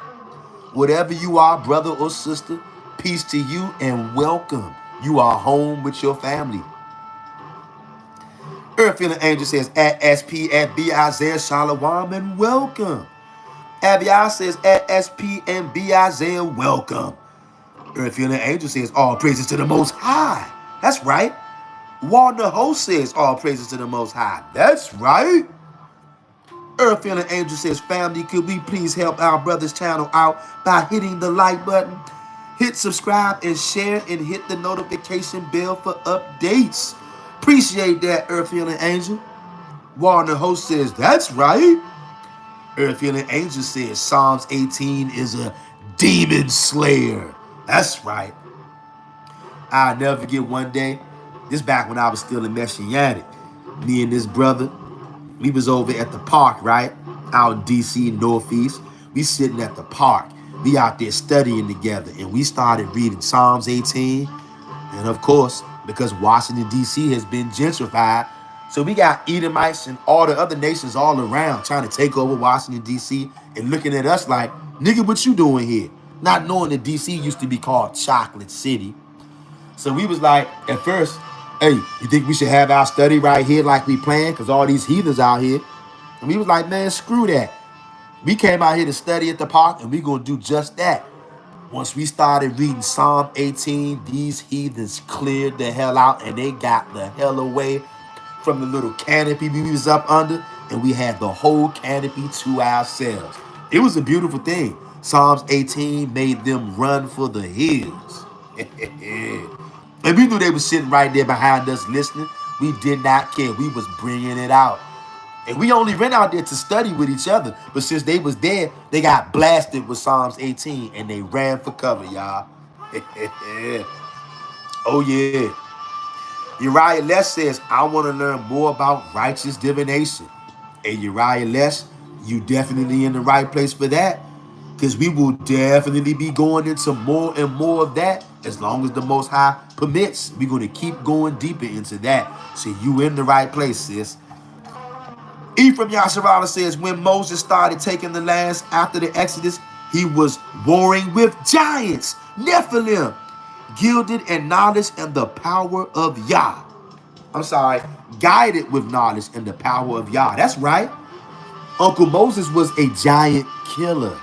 Whatever you are, brother or sister, peace to you and welcome. You are home with your family. Earth Feeling Angel says, at SP at B. Isaiah Shalom and welcome. Abiyah says, at SP and B. Isaiah, welcome. Earth Feeling Angel says, all praises to the Most High. That's right. Walter Host says, all praises to the Most High. That's right. Earth Feeling Angel says, family, could we please help our brother's channel out by hitting the like button? Hit subscribe and share and hit the notification bell for updates. Appreciate that, Earth Feeling Angel. Walter Host says, that's right. Earth Healing Angel says Psalms 18 is a demon slayer. That's right. I'll never forget one day, this back when I was still a Messianic, me and this brother, we was over at the park, right? Out in DC, Northeast. We sitting at the park. We out there studying together. And we started reading Psalms 18. And of course, because Washington, D.C. has been gentrified, so we got Edomites and all the other nations all around trying to take over Washington, D.C. and looking at us like, nigga, what you doing here? Not knowing that D.C. used to be called Chocolate City. So we was like, at first, hey, you think we should have our study right here like we planned? Because all these heathens out here. And we was like, man, screw that. We came out here to study at the park, and we going to do just that. Once we started reading Psalm 18, these heathens cleared the hell out, and they got the hell away from the little canopy we was up under, and we had the whole canopy to ourselves. It was a beautiful thing. Psalms 18 made them run for the hills. And we knew they were sitting right there behind us listening. We did not care. We was bringing it out. And we only went out there to study with each other. But since they was there, they got blasted with Psalms 18 and they ran for cover, y'all. Oh, yeah. Uriah Les says, I want to learn more about righteous divination. And Uriah Les, you definitely in the right place for that. Because we will definitely be going into more and more of that as long as the Most High permits. We're going to keep going deeper into that. So you in the right place, sis. Ephraim Yasharala says, when Moses started taking the lands after the Exodus, he was warring with giants, Nephilim, gilded in knowledge and the power of Yah. I'm sorry, guided with knowledge and the power of Yah. That's right. Uncle Moses was a giant killer.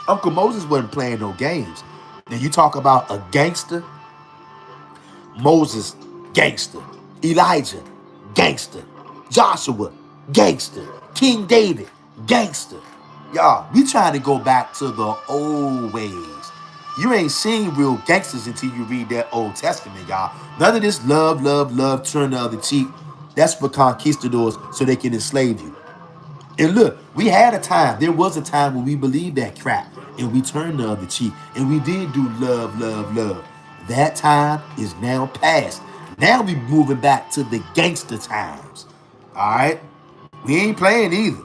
Uncle Moses wasn't playing no games. Now you talk about a gangster. Moses, gangster. Elijah, gangster. Joshua, gangster. King David, gangster. Y'all, we trying to go back to the old ways. You ain't seen real gangsters until you read that Old Testament, y'all. None of this love, love, love, turn the other cheek. That's for conquistadors so they can enslave you. And look, we had a time. There was a time when we believed that crap. And we turned the other cheek. And we did do love, love, love. That time is now past. Now we moving back to the gangster times. All right? We ain't playing either.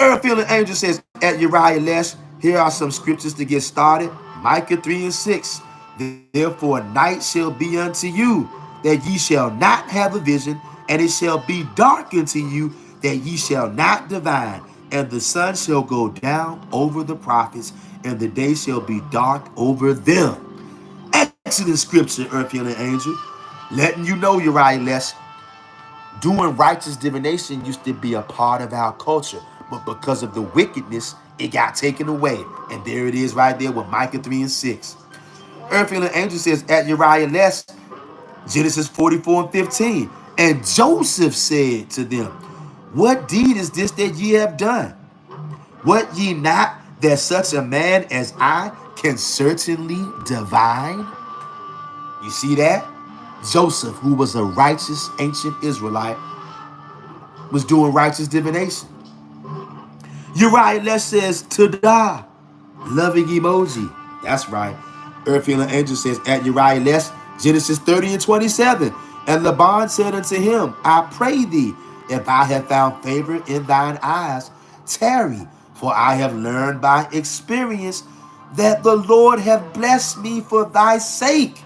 Earth healing angel says at Uriah Lesh, here are some scriptures to get started. Micah 3 and 6. Therefore night shall be unto you, that ye shall not have a vision, and it shall be dark unto you, that ye shall not divine. And the sun shall go down over the prophets, and the day shall be dark over them. Excellent scripture, earth healing angel. Letting you know, Uriah Lesh, doing righteous divination used to be a part of our culture, but because of the wickedness, it got taken away. And there it is right there with Micah 3 and 6. Earth healing angel says at Uriah Lesh, Genesis 44 and 15. And Joseph said to them, what deed is this that ye have done? What ye not that such a man as I can certainly divine? You see that? Joseph, who was a righteous ancient Israelite, was doing righteous divination. Uriah Lesh says, Tada, loving emoji. That's right. Earth healing angel says at Uriah Lesh, Genesis 30 and 27. And Laban said unto him, I pray thee, if I have found favor in thine eyes, tarry, for I have learned by experience that the Lord hath blessed me for thy sake.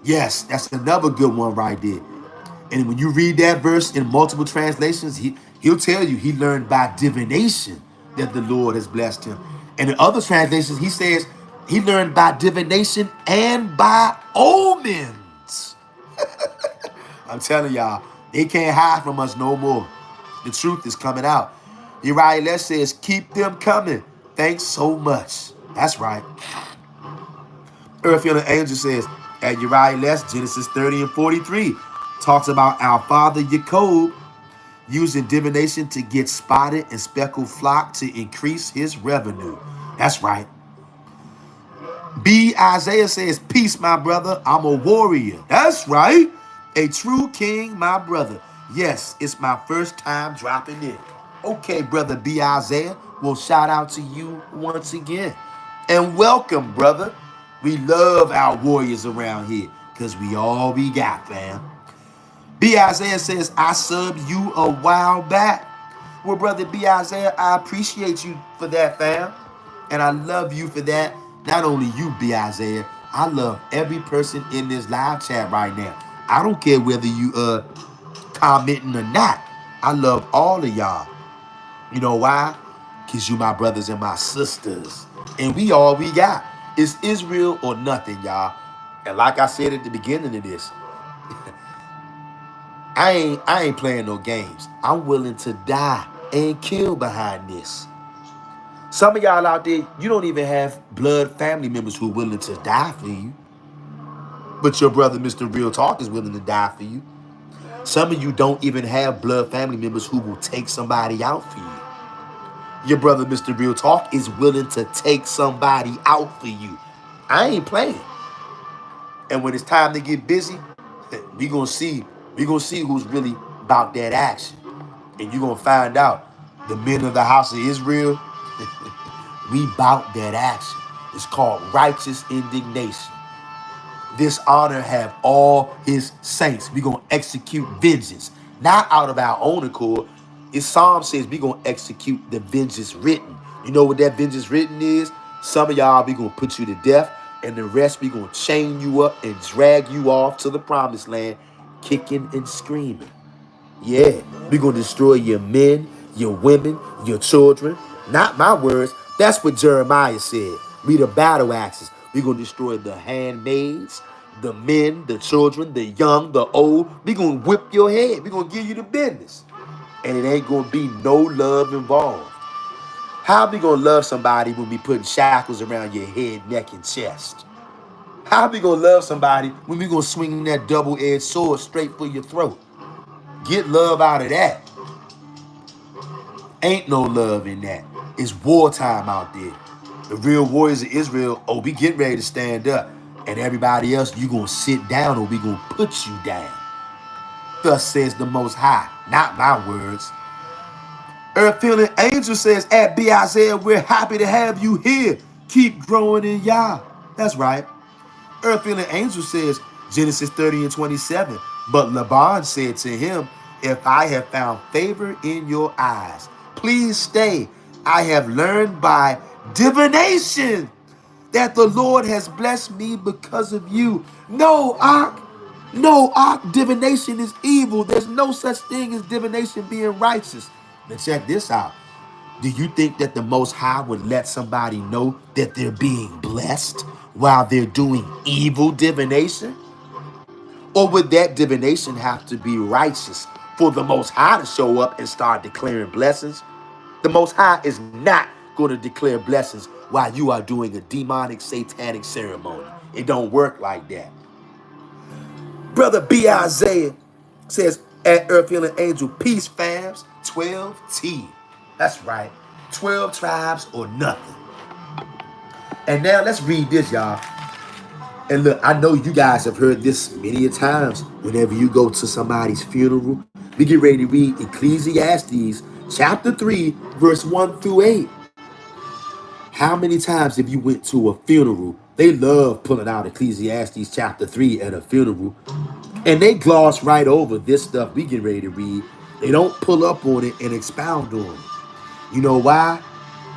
Yes, that's another good one right there. And when you read that verse in multiple translations, he'll tell you he learned by divination that the Lord has blessed him. And in other translations, he says he learned by divination and by omens. I'm telling y'all, they can't hide from us no more. The truth is coming out. Uriah Lesh says, keep them coming. Thanks so much. That's right. Earth healing angel says at Uriah Lesh, Genesis 30 and 43, talks about our father Jacob using divination to get spotted and speckled flock to increase his revenue. That's right. B. Isaiah says, peace, my brother. I'm a warrior. That's right. A true king, my brother. Yes, it's my first time dropping in. Okay, brother B. Isaiah. Well, shout out to you once again. And welcome, brother. We love our warriors around here because we all we got, fam. B. Isaiah says, I subbed you a while back. Well, brother B. Isaiah, I appreciate you for that, fam. And I love you for that. Not only you, B. Isaiah, I love every person in this live chat right now. I don't care whether you commenting or not. I love all of y'all. You know why? Because you my brothers and my sisters. And we all we got. It's Israel or nothing, y'all. And like I said at the beginning of this, I ain't playing no games. I'm willing to die and kill behind this. Some of y'all out there, you don't even have blood family members who are willing to die for you. But your brother, Mr. Real Talk, is willing to die for you. Some of you don't even have blood family members who will take somebody out for you. Your brother, Mr. Real Talk, is willing to take somebody out for you. I ain't playing. And when it's time to get busy, we gonna see who's really about that action. And you're gonna find out the men of the house of Israel, we bout that action. It's called righteous indignation. This honor have all his saints. We gonna execute vengeance, not out of our own accord. Psalm says we gonna execute the vengeance written. You know what that vengeance written is? Some of y'all, we gonna put you to death, and the rest we gonna chain you up and drag you off to the promised land, kicking and screaming. Yeah, we gonna destroy your men, your women, your children. Not my words. That's what Jeremiah said. We the battle axes. We gonna destroy the handmaids, the men, the children, the young, the old. We gonna whip your head. We gonna give you the business. And it ain't gonna be no love involved. How we gonna love somebody when we putting shackles around your head, neck, and chest? How we gonna love somebody when we gonna swing that double-edged sword straight for your throat? Get love out of that. Ain't no love in that. It's wartime out there. The real warriors of Israel, oh, we get ready to stand up. And everybody else, you gonna sit down or we gonna put you down. Thus says the Most High, not my words. Earth healing angel says at B. Isaiah, we're happy to have you here. Keep growing in Yah. That's right. Earth healing angel says, Genesis 30 and 27. But Laban said to him, if I have found favor in your eyes, please stay. I have learned by divination that the Lord has blessed me because of you. No, Ark. No, Ark. Divination is evil. There's no such thing as divination being righteous. Now check this out. Do you think that the Most High would let somebody know that they're being blessed while they're doing evil divination? Or would that divination have to be righteous for the Most High to show up and start declaring blessings? The Most High is not going to declare blessings while you are doing a demonic, satanic ceremony. It don't work like that. Brother B. Isaiah says, at Earth Healing Angel, peace fams, 12T. That's right, 12 tribes or nothing. And now let's read this, y'all. And look, I know you guys have heard this many a times. Whenever you go to somebody's funeral, we get ready to read Ecclesiastes chapter 3, verse 1 through 8. How many times have you went to a funeral? They love pulling out Ecclesiastes chapter 3 at a funeral. And they gloss right over this stuff we get ready to read. They don't pull up on it and expound on it. You know why?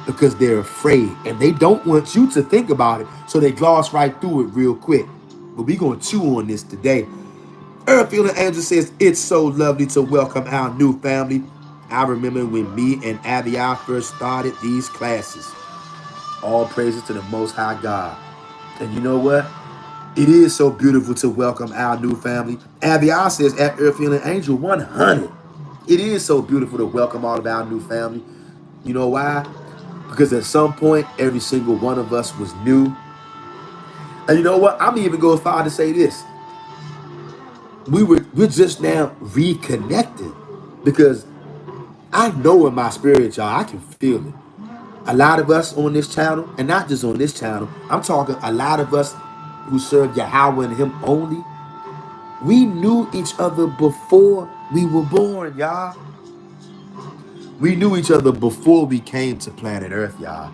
Because they're afraid and they don't want you to think about it. So they gloss right through it real quick. But we're going to chew on this today. Earth Healing Angel says, it's so lovely to welcome our new family. I remember when me and Aviai first started these classes. All praises to the Most High God. And you know what? It is so beautiful to welcome our new family. Aviai says at Earth Healing Angel 100. It is so beautiful to welcome all of our new family. You know why? Because at some point, every single one of us was new. And you know what? I'm even going far to say this. We're just now reconnected. Because I know in my spirit, y'all, I can feel it. A lot of us on this channel, and not just on this channel, I'm talking a lot of us who serve Yahweh and Him only, we knew each other before we were born, y'all. We knew each other before we came to planet Earth, y'all.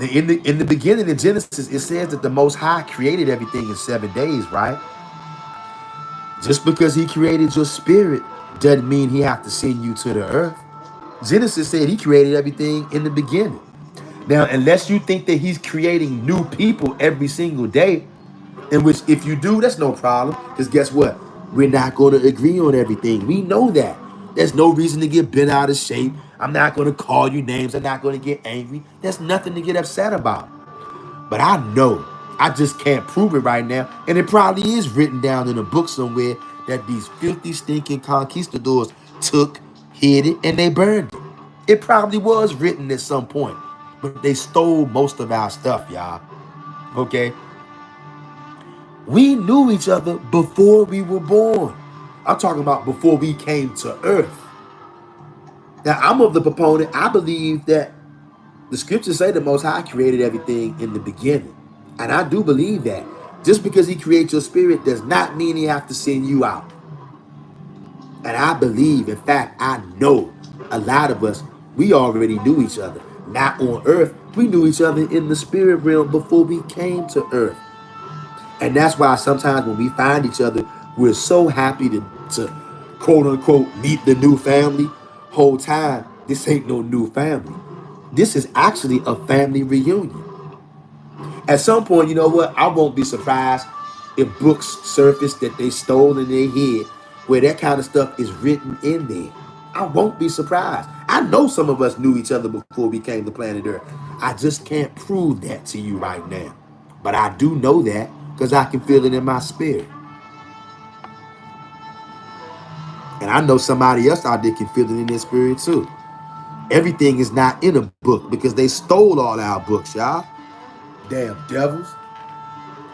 In the beginning in Genesis, it says that the Most High created everything in 7 days, right? Just because He created your spirit doesn't mean He have to send you to the earth. Genesis said He created everything in the beginning. Now, unless you think that He's creating new people every single day, in which if you do, that's no problem. Because guess what? We're not going to agree on everything. We know that. There's no reason to get bent out of shape. I'm not going to call you names. I'm not going to get angry. There's nothing to get upset about. But I know, I just can't prove it right now. And it probably is written down in a book somewhere that these filthy, stinking conquistadors took, hid it, and they burned it. It probably was written at some point. But they stole most of our stuff, y'all. Okay? We knew each other before we were born. I'm talking about before we came to earth. Now, I'm of the proponent. I believe that the scriptures say the Most High created everything in the beginning. And I do believe that. Just because He creates your spirit does not mean He have to send you out. And I believe, in fact, I know a lot of us, we already knew each other. Not on earth. We knew each other in the spirit realm before we came to earth. And that's why sometimes when we find each other, we're so happy to quote unquote meet the new family. Whole time, this ain't no new family. This is actually a family reunion. At some point, you know what? I won't be surprised if books surface that they stole in their head where that kind of stuff is written in there. I won't be surprised. I know some of us knew each other before we came to planet Earth. I just can't prove that to you right now. But I do know that because I can feel it in my spirit. And I know somebody else out there can feel it in their spirit too. Everything is not in a book because they stole all our books, y'all. Damn devils.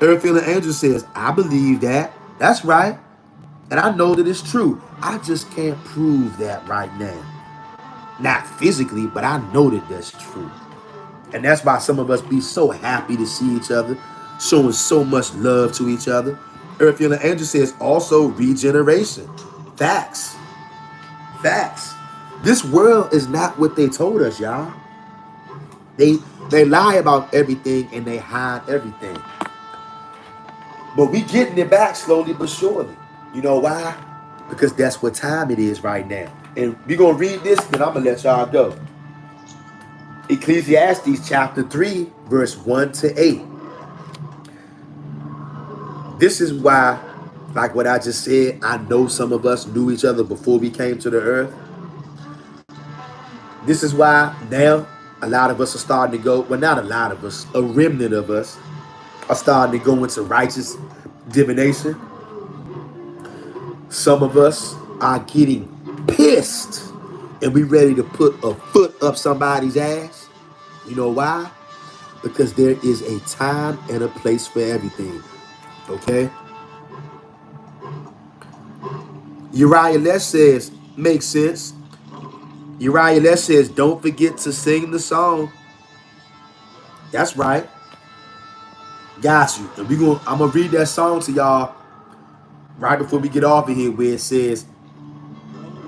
Earth Healing Angel says, I believe that. That's right. And I know that it's true. I just can't prove that right now. Not physically, but I know that that's true. And that's why some of us be so happy to see each other, showing so much love to each other. Earth Healing Angel says also regeneration. Facts. Facts. This world is not what they told us, y'all. They lie about everything and they hide everything. But we getting it back slowly but surely. You know why? Because that's what time it is right now. And we're going to read this, then I'm going to let y'all go. Ecclesiastes chapter 3, verse 1 to 8. This is why, like what I just said, I know some of us knew each other before we came to the earth. This is why now a lot of us are starting to go, well, not a lot of us, a remnant of us are starting to go into righteous divination. Some of us are getting pissed and we ready to put a foot up somebody's ass. You know why? Because there is a time and a place for everything. Okay? Uriah Les says, makes sense. Uriah Les says, don't forget to sing the song. That's right. Got you. And I'm gonna read that song to y'all right before we get off of here, where it says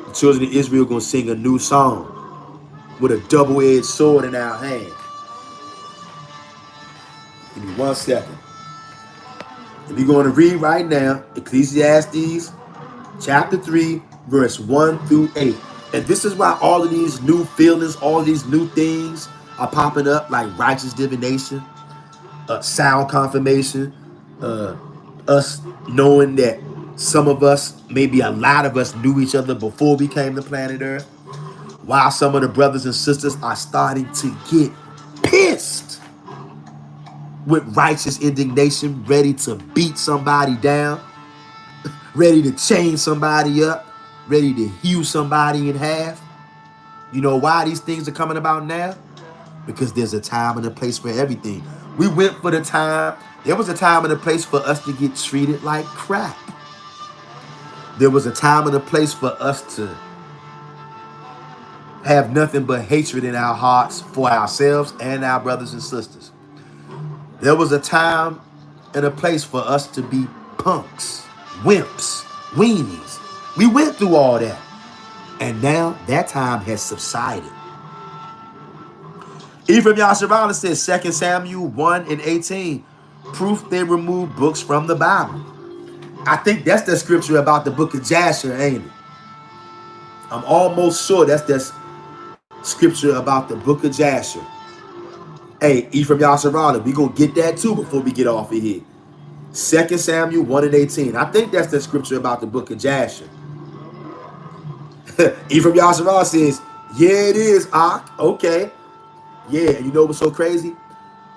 the children of Israel gonna sing a new song with a double-edged sword in our hand. Give me 1 second. And we're going to read right now Ecclesiastes chapter 3, verse 1 through 8. And this is why all of these new feelings, all of these new things are popping up, like righteous divination, sound confirmation, us knowing that some of us, maybe a lot of us, knew each other before we came to planet Earth. While some of the brothers and sisters are starting to get pissed with righteous indignation, ready to beat somebody down, ready to chain somebody up, ready to hew somebody in half. You know why these things are coming about now? Because there's a time and a place for everything. We went for the time. There was a time and a place for us to get treated like crap. There was a time and a place for us to have nothing but hatred in our hearts for ourselves and our brothers and sisters. There was a time and a place for us to be punks, wimps, weenies. We went through all that. And now that time has subsided. Ephraim Yasharala says 2 Samuel 1 and 18, proof they removed books from the Bible. I think that's the scripture about the book of Jasher, ain't it? I'm almost sure that's the scripture about the book of Jasher. Hey, Ephraim Yasharala, we going to get that too before we get off of here. 2 Samuel 1 and 18. I think that's the scripture about the book of Jasher. Ephraim Yasharala says, yeah, it is, Ak. Okay. Yeah, you know what's so crazy?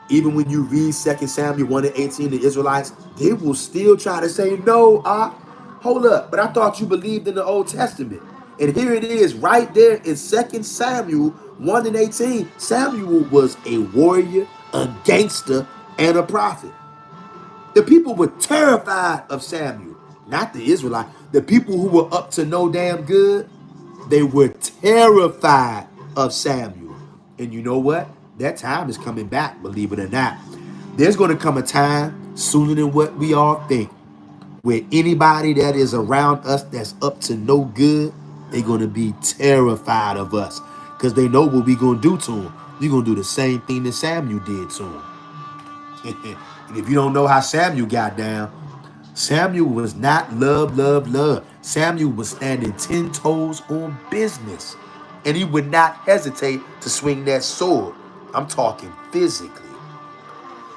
Even when you read 2 Samuel 1 and 18, the Israelites, they will still try to say, no, hold up. But I thought you believed in the Old Testament. And here it is right there in 2 Samuel 1 and 18. Samuel was a warrior, a gangster, and a prophet. The people were terrified of Samuel, not the Israelites. The people who were up to no damn good, they were terrified of Samuel. And you know what? That time is coming back, believe it or not. There's going to come a time sooner than what we all think where anybody that is around us that's up to no good, they're going to be terrified of us because they know what we're going to do to them. We're going to do the same thing that Samuel did to him. And if you don't know how Samuel got down, Samuel was not love. Samuel was standing 10 toes on business. And he would not hesitate to swing that sword. I'm talking physically.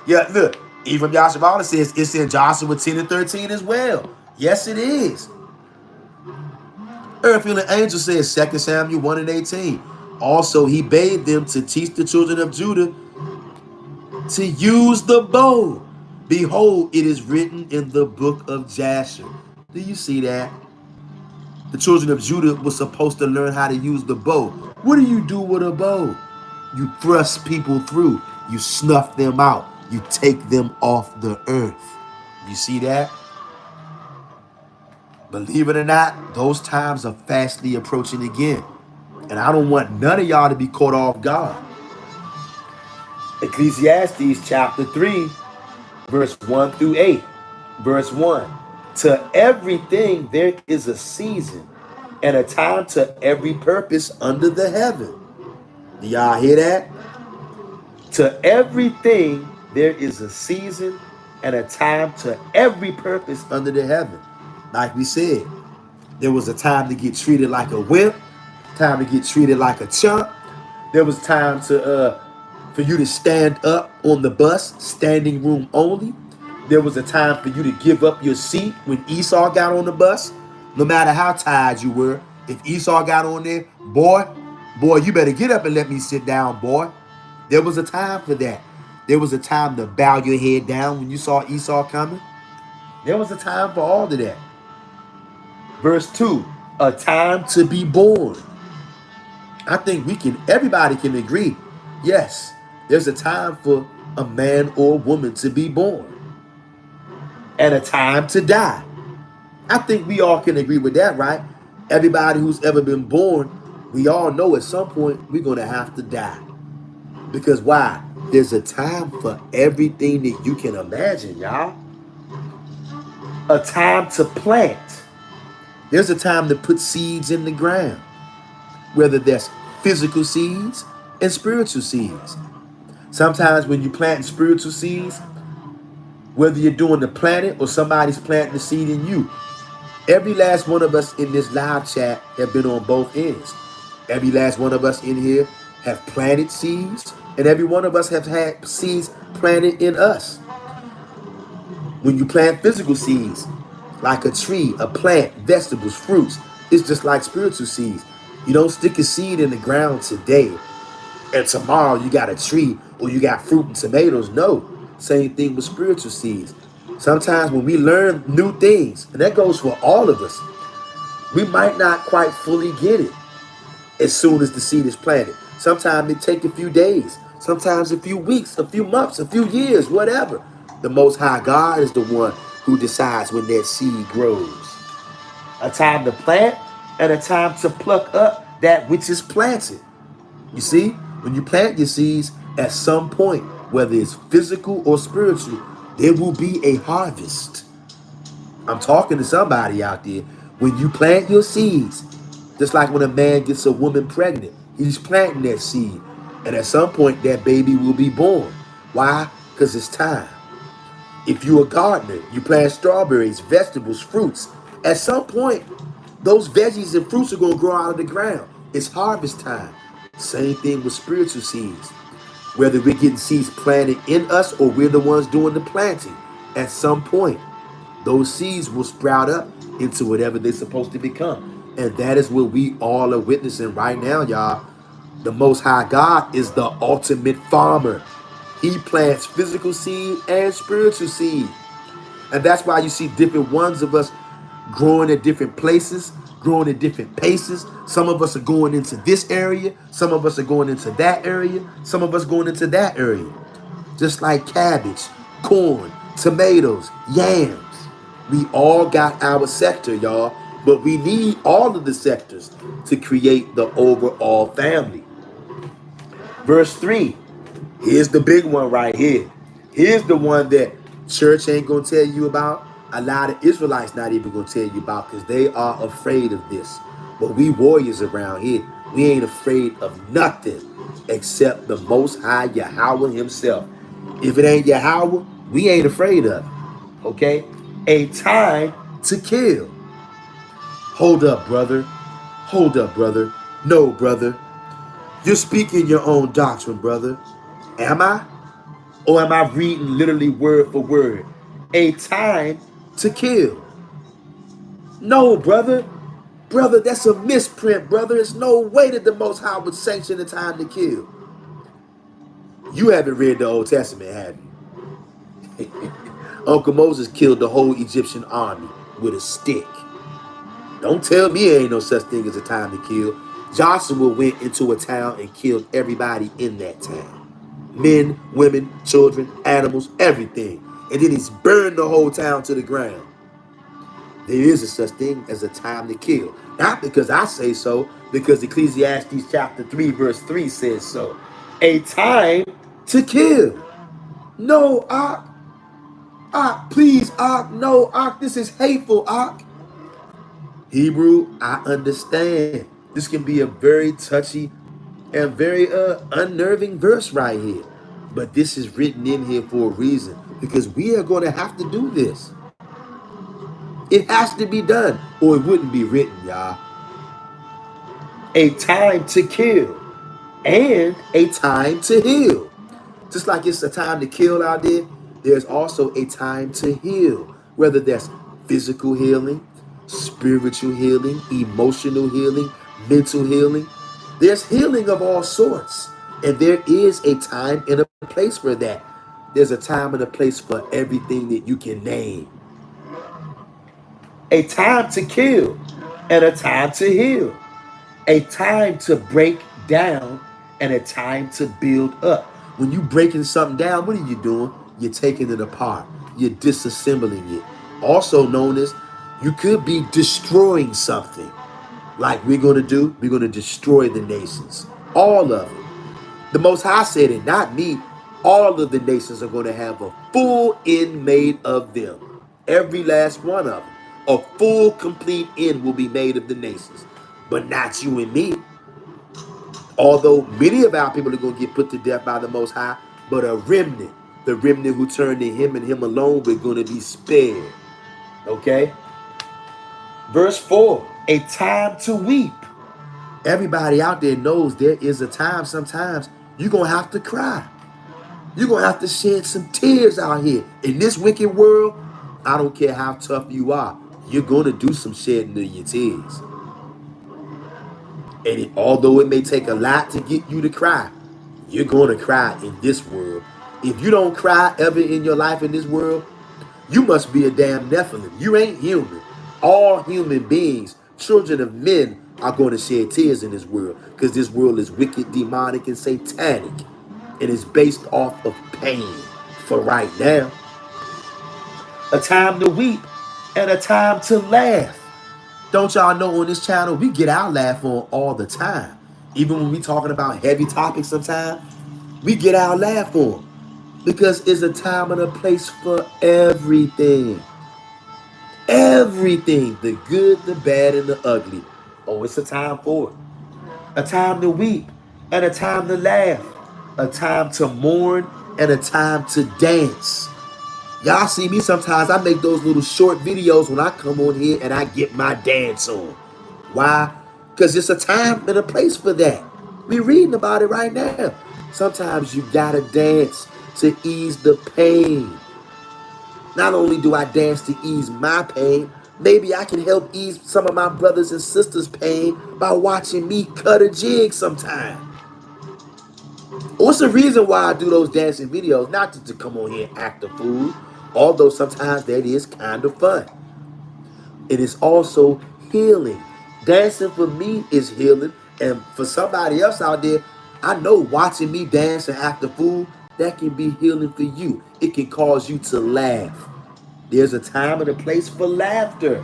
Yeah, look, Ephraim Yasharala says it's in Joshua 10 and 13 as well. Yes, it is. Earth-healing angel says 2 Samuel 1 and 18. Also, he bade them to teach the children of Judah to use the bow. Behold, it is written in the book of Jasher. Do you see that? The children of Judah were supposed to learn how to use the bow. What do you do with a bow? You thrust people through. You snuff them out. You take them off the earth. You see that? Believe it or not, those times are fastly approaching again. And I don't want none of y'all to be caught off guard. Ecclesiastes chapter 3, verse 1 through 8. Verse 1. To everything there is a season and a time to every purpose under the heaven. Do y'all hear that? To everything there is a season and a time to every purpose under the heaven. Like we said, there was a time to get treated like a wimp. Time to get treated like a chump. There was time to for you to stand up on the bus, standing room only. There was a time for you to give up your seat when Esau got on the bus. No matter how tired you were, if Esau got on there, boy, you better get up and let me sit down, boy. There was a time for that. There was a time to bow your head down when you saw Esau coming. There was a time for all of that. Verse 2, a time to be born. I think everybody can agree, yes, there's a time for a man or a woman to be born and a time to die. I think we all can agree with that, right? Everybody who's ever been born, we all know at some point we're going to have to die. Because why? There's a time for everything that you can imagine, y'all. A time to plant. There's a time to put seeds in the ground, whether that's physical seeds and spiritual seeds. Sometimes when you plant spiritual seeds, whether you're doing the planet or somebody's planting the seed in you, every last one of us in this live chat have been on both ends. Every last one of us in here have planted seeds, and every one of us have had seeds planted in us. When you plant physical seeds, like a tree, a plant, vegetables, fruits, it's just like spiritual seeds. You don't stick a seed in the ground today and tomorrow you got a tree or you got fruit and tomatoes. No. Same thing with spiritual seeds. Sometimes when we learn new things, and that goes for all of us, we might not quite fully get it as soon as the seed is planted. Sometimes it takes a few days, sometimes a few weeks, a few months, a few years, whatever. The Most High God is the one who decides when that seed grows. A time to plant and a time to pluck up that which is planted. You see, when you plant your seeds, at some point, whether it's physical or spiritual, there will be a harvest. I'm talking to somebody out there. When you plant your seeds, just like when a man gets a woman pregnant, he's planting that seed. And at some point, that baby will be born. Why? Because it's time. If you're a gardener, you plant strawberries, vegetables, fruits. At some point, those veggies and fruits are going to grow out of the ground. It's harvest time. Same thing with spiritual seeds. Whether we're getting seeds planted in us or we're the ones doing the planting, at some point, those seeds will sprout up into whatever they're supposed to become. And that is what we all are witnessing right now, y'all. The Most High God is the ultimate farmer. He plants physical seed and spiritual seed. And that's why you see different ones of us growing at different places, growing at different paces. Some of us are going into this area. Some of us are going into that area. Some of us going into that area. Just like cabbage, corn, tomatoes, yams. We all got our sector, y'all. But we need all of the sectors to create the overall family. Verse 3. Here's the big one right here. Here's the one that church ain't going to tell you about. A lot of Israelites not even going to tell you about because they are afraid of this. But we warriors around here, we ain't afraid of nothing except the Most High Yahweh himself. If it ain't Yahweh, we ain't afraid of it. Okay? A time to kill. Hold up, brother. Hold up, brother. No, brother. You're speaking your own doctrine, brother. Am I? Or am I reading literally word for word? A time to kill. No, brother. Brother, that's a misprint, brother. There's no way that the Most High would sanction a time to kill. You haven't read the Old Testament, have you? Uncle Moses killed the whole Egyptian army with a stick. Don't tell me there ain't no such thing as a time to kill. Joshua went into a town and killed everybody in that town. Men, women, children, animals, everything. And then he's burned the whole town to the ground. There is a such thing as a time to kill. Not because I say so, because Ecclesiastes chapter 3 verse 3 says so. A time to kill. No, Ak. Ak, please, Ak. No, Ak, this is hateful, Ak. Hebrew, I understand. This can be a very touchy and very unnerving verse right here. But this is written in here for a reason. Because we are going to have to do this. It has to be done. Or it wouldn't be written, y'all. a time to kill, and a time to heal. Just like it's a time to kill out there, there's also a time to heal. Whether that's physical healing, spiritual healing, emotional healing, mental healing. There's healing of all sorts. And there is a time and a place for that. There's a time and a place for everything that you can name. A time to kill and a time to heal. A time to break down and a time to build up. When you breaking something down, what are you doing? You're taking it apart. You're disassembling it. Also known as you could be destroying something. Like we're going to do, we're going to destroy the nations. All of them. The Most High said it, not me. All of the nations are going to have a full end made of them. Every last one of them. A full, complete end will be made of the nations. But not you and me. Although many of our people are going to get put to death by the Most High, but a remnant, the remnant who turned to Him and Him alone, we're going to be spared. Okay? Verse 4, a time to weep. Everybody out there knows there is a time sometimes you're going to have to cry. You're going to have to shed some tears out here. In this wicked world, I don't care how tough you are, you're going to do some shedding of your tears. And although it may take a lot to get you to cry, you're going to cry in this world. If you don't cry ever in your life in this world, you must be a damn Nephilim. You ain't human. All human beings, children of men, are going to shed tears in this world because this world is wicked, demonic, and satanic. And it's based off of pain for right now. A time to weep and a time to laugh. Don't y'all know on this channel, we get our laugh on all the time. Even when we talking about heavy topics sometimes, we get our laugh on. Because it's a time and a place for everything. Everything. The good, the bad, and the ugly. Oh, it's a time for it. A time to weep and a time to laugh. A time to mourn and a time to dance. Y'all see me sometimes, I make those little short videos when I come on here and I get my dance on. Why? Because it's a time and a place for that. We're reading about it right now. Sometimes you gotta dance to ease the pain. Not only do I dance to ease my pain, maybe I can help ease some of my brothers and sisters' pain by watching me cut a jig sometime. What's the reason why I do those dancing videos? Not to come on here and act a fool, although sometimes that is kind of fun. It is also healing. Dancing for me is healing, and for somebody else out there, I know watching me dance and act a fool, that can be healing for you. It can cause you to laugh. There's a time and a place for laughter.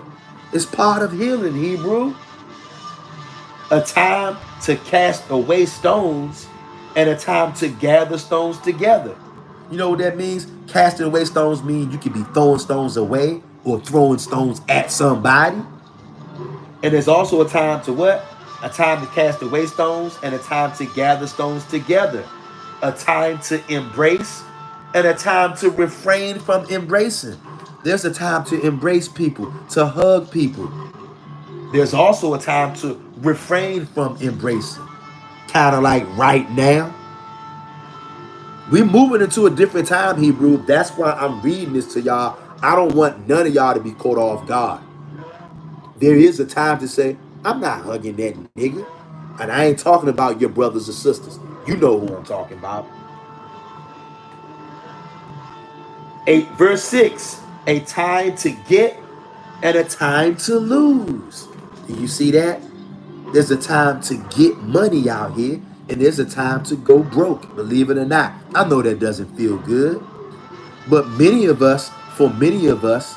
It's part of healing, Hebrew. A time to cast away stones and a time to gather stones together. You know what that means? Casting away stones means you can be throwing stones away or throwing stones at somebody. And there's also a time to what? A time to cast away stones and a time to gather stones together. A time to embrace and a time to refrain from embracing. There's a time to embrace people, to hug people. There's also a time to refrain from embracing. Kind of like right now. We're moving into a different time, Hebrew. That's why I'm reading this to y'all. I don't want none of y'all to be caught off guard. There is a time to say, I'm not hugging that nigga. And I ain't talking about your brothers or sisters. You know who I'm talking about. 8 verse 6, a time to get and a time to lose. Do you see that? There's a time to get money out here, and there's a time to go broke, believe it or not. I know that doesn't feel good, but for many of us,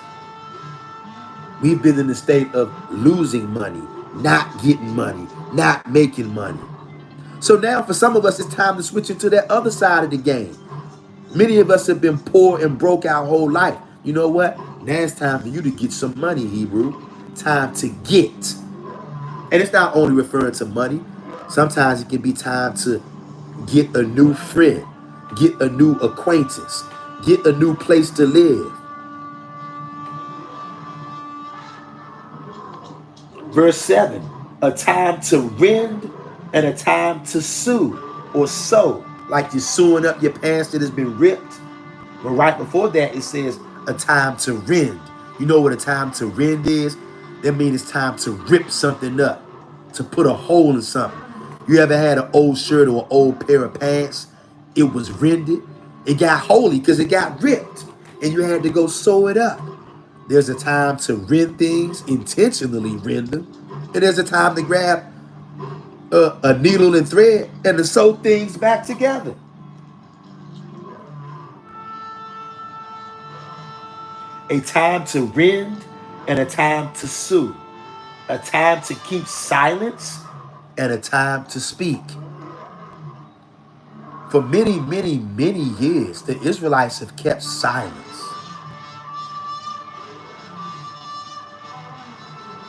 we've been in the state of losing money, not getting money, not making money. So now for some of us, it's time to switch into that other side of the game. Many of us have been poor and broke our whole life. You know what? Now it's time for you to get some money, Hebrew. Time to get. And it's not only referring to money. Sometimes it can be time to get a new friend, get a new acquaintance, get a new place to live. Verse 7, A time to rend and a time to sue or sew. Like you're sewing up your pants that has been ripped. But right before that, it says a time to rend. You know what a time to rend is? That means it's time to rip something up, to put a hole in something. You ever had an old shirt or an old pair of pants? It was rended. It got holy because it got ripped, and you had to go sew it up. There's a time to rend things, intentionally rend them, and there's a time to grab a needle and thread and to sew things back together. A time to rend and a time to sue. A time to keep silence and a time to speak. For many, many, many years, the Israelites have kept silence.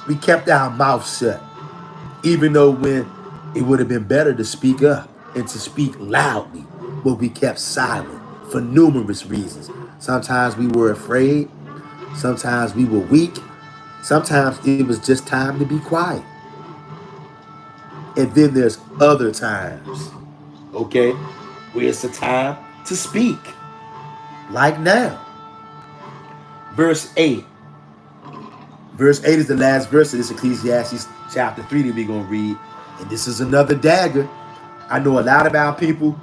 We kept our mouths shut, even though when it would have been better to speak up and to speak loudly, but we kept silent for numerous reasons. Sometimes we were afraid, sometimes we were weak, sometimes it was just time to be quiet. And then there's other times, okay, where it's the time to speak, like now. Verse 8. Verse 8 is the last verse of this Ecclesiastes chapter 3 that we're going to read. And this is another dagger. I know a lot about people.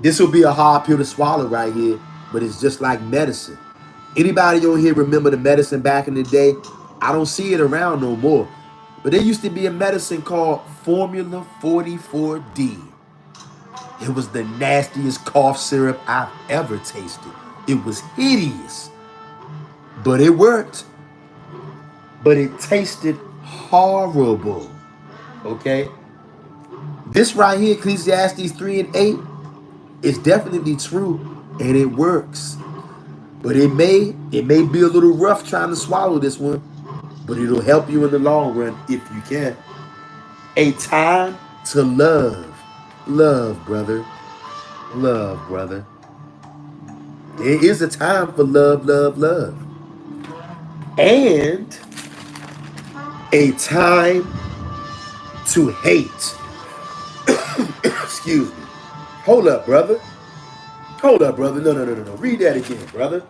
This will be a hard pill to swallow right here, but it's just like medicine. Anybody on here remember the medicine back in the day? I don't see it around no more. But there used to be a medicine called Formula 44D. It was the nastiest cough syrup I've ever tasted. It was hideous, but it worked. But it tasted horrible. Okay? This right here, Ecclesiastes 3 and 8, is definitely true and it works. But it may be a little rough trying to swallow this one, but it'll help you in the long run if you can. A time to love. Love, brother. Love, brother. There is a time for love, love, love. And a time to hate. Excuse me. Hold up, brother. Hold up, brother. No. Read that again, brother.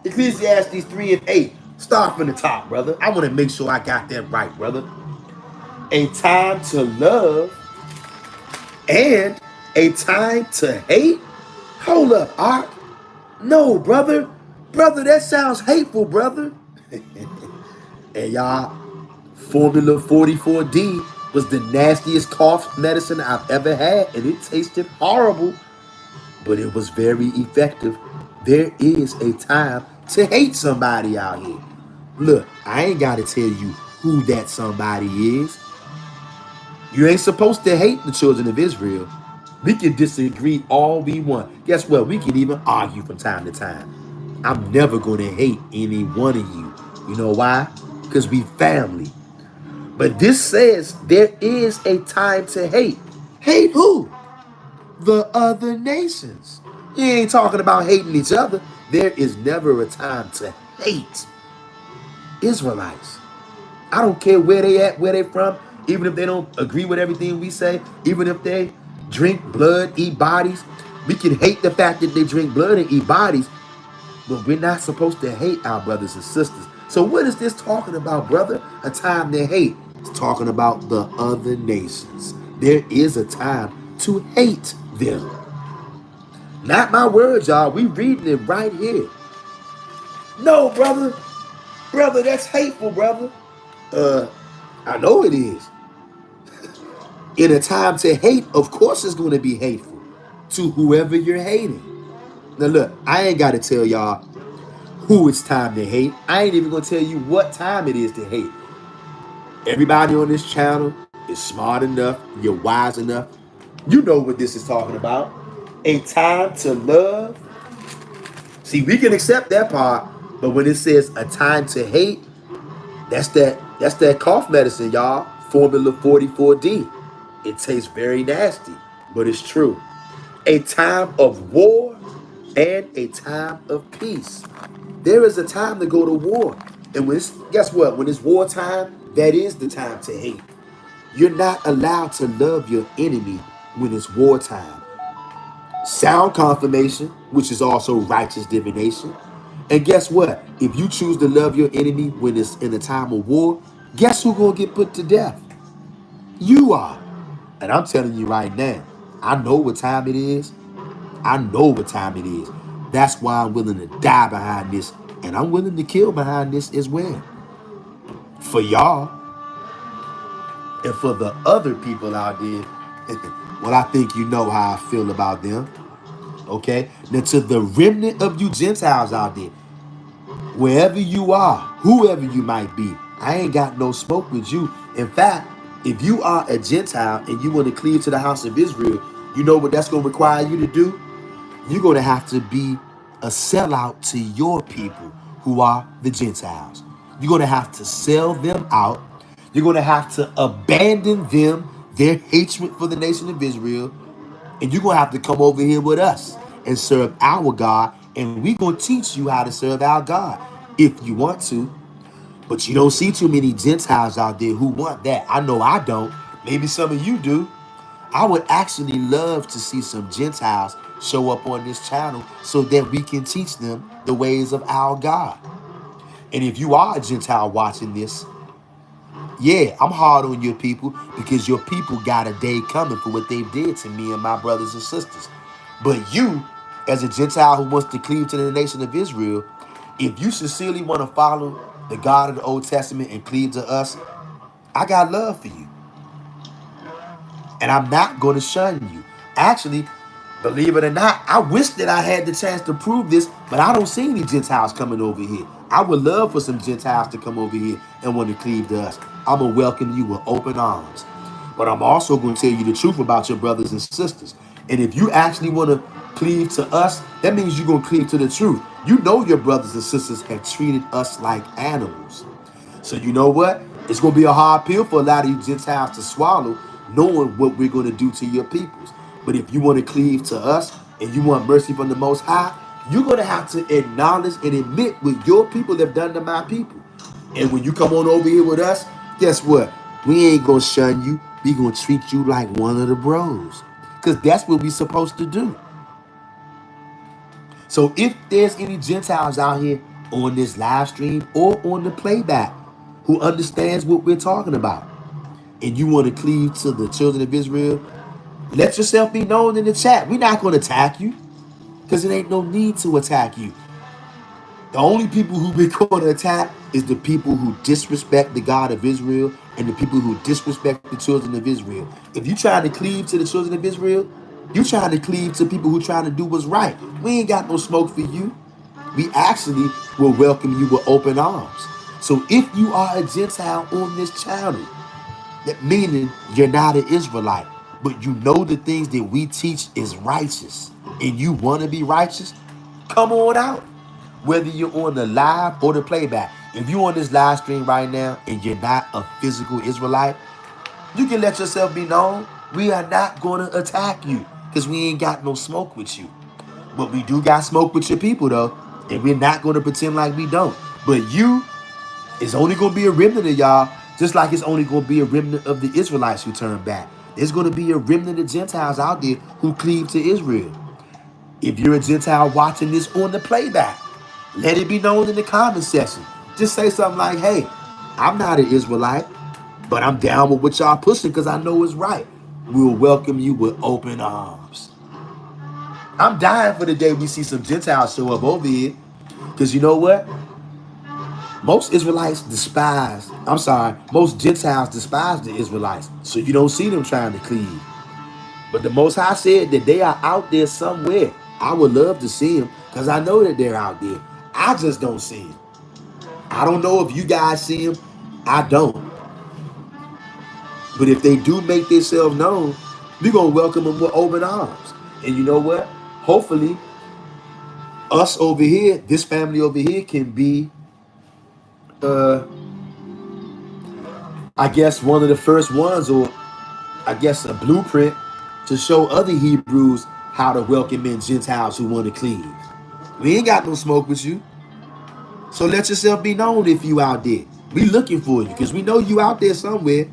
Ecclesiastes 3 and 8. Start from the top, brother. I want to make sure I got that right, brother. A time to love and a time to hate? Hold up, Art. No, brother. Brother, that sounds hateful, brother. And y'all, Formula 44D was the nastiest cough medicine I've ever had, and it tasted horrible, but it was very effective. There is a time to hate somebody out here. Look, I ain't got to tell you who that somebody is. You ain't supposed to hate the children of Israel. We can disagree all we want. Guess what? We can even argue from time to time. I'm never going to hate any one of you. You know why? Because we family. But this says there is a time to hate. Hate who? The other nations. You ain't talking about hating each other. There is never a time to hate Israelites. I don't care where they at, where they from, even if they don't agree with everything we say, even if they drink blood, eat bodies. We can hate the fact that they drink blood and eat bodies, but we're not supposed to hate our brothers and sisters. So what is this talking about, brother? A time to hate. It's talking about the other nations. There is a time to hate them. Not my words, y'all. We reading it right here. No, brother. Brother, that's hateful, brother. I know it is. In a time to hate, of course it's going to be hateful to whoever you're hating. Now look, I ain't got to tell y'all who it's time to hate. I ain't even going to tell you what time it is to hate. Everybody on this channel is smart enough, you're wise enough. You know what this is talking about. A time to love. See, we can accept that part, but when it says a time to hate, that's that cough medicine, y'all. Formula 44D. It tastes very nasty, but it's true. A time of war and a time of peace. There is a time to go to war. And guess what? When it's wartime, that is the time to hate. You're not allowed to love your enemy when it's wartime. Sound confirmation, which is also righteous divination. And guess what? If you choose to love your enemy when it's in a time of war, guess who's gonna get put to death? You are. And I'm telling you right now, I know what time it is. I know what time it is. That's why I'm willing to die behind this. And I'm willing to kill behind this as well. For y'all and for the other people out there. Well, I think you know how I feel about them. Okay? Now, to the remnant of you Gentiles out there, wherever you are, whoever you might be, I ain't got no smoke with you. In fact, if you are a Gentile and you want to cleave to the house of Israel, you know what that's going to require you to do? You're going to have to be a sellout to your people who are the Gentiles. You're going to have to sell them out. You're going to have to abandon them, their hatred for the nation of Israel, and you're going to have to come over here with us and serve our God, and we're going to teach you how to serve our God if you want to. But you don't see too many Gentiles out there who want that. I know I don't. Maybe some of you do. I would actually love to see some Gentiles show up on this channel so that we can teach them the ways of our God. And if you are a Gentile watching this, yeah, I'm hard on your people because your people got a day coming for what they did to me and my brothers and sisters. But you, as a Gentile who wants to cleave to the nation of Israel, if you sincerely want to follow the God of the Old Testament and cleave to us, I got love for you. And I'm not going to shun you. Actually, believe it or not, I wish that I had the chance to prove this, but I don't see any Gentiles coming over here. I would love for some Gentiles to come over here and want to cleave to us. I'm going to welcome you with open arms. But I'm also going to tell you the truth about your brothers and sisters. And if you actually want to cleave to us, that means you're going to cleave to the truth. You know your brothers and sisters have treated us like animals. So you know what? It's going to be a hard pill for a lot of you Gentiles to swallow, knowing what we're going to do to your peoples. But if you want to cleave to us and you want mercy from the Most High, you're going to have to acknowledge and admit what your people have done to my people. And when you come on over here with us, guess what? We ain't going to shun you. We going to treat you like one of the bros. Because that's what we supposed to do. So if there's any Gentiles out here on this live stream or on the playback who understands what we're talking about, and you want to cleave to the children of Israel, let yourself be known in the chat. We're not going to attack you because it ain't no need to attack you. The only people who we're going to attack is the people who disrespect the God of Israel and the people who disrespect the children of Israel. If you try to cleave to the children of Israel, you trying to cleave to people who trying to do what's right. We ain't got no smoke for you. We actually will welcome you with open arms. So if you are a Gentile on this channel, that meaning you're not an Israelite, but you know the things that we teach is righteous, and you want to be righteous, come on out. Whether you're on the live or the playback. If you're on this live stream right now and you're not a physical Israelite, you can let yourself be known. We are not going to attack you because we ain't got no smoke with you. But we do got smoke with your people, though, and we're not going to pretend like we don't. But you, it's only going to be a remnant of y'all, just like it's only going to be a remnant of the Israelites who turn back. There's going to be a remnant of Gentiles out there who cleave to Israel. If you're a Gentile watching this on the playback, let it be known in the comment section. Just say something like, hey, I'm not an Israelite, but I'm down with what y'all pushing because I know it's right. We'll welcome you with open arms. I'm dying for the day we see some Gentiles show up over here. Because you know what? Most Israelites despise, most Gentiles despise the Israelites. So you don't see them trying to cleave. But the Most High said that they are out there somewhere. I would love to see them because I know that they're out there. I just don't see them. I don't know if you guys see them. I don't. But if they do make themselves known, we're going to welcome them with open arms. And you know what? Hopefully, us over here, this family over here can be, I guess, one of the first ones, or I guess a blueprint to show other Hebrews how to welcome in Gentiles who want to cleave. We ain't got no smoke with you. So let yourself be known if you out there. We looking for you because we know you out there somewhere.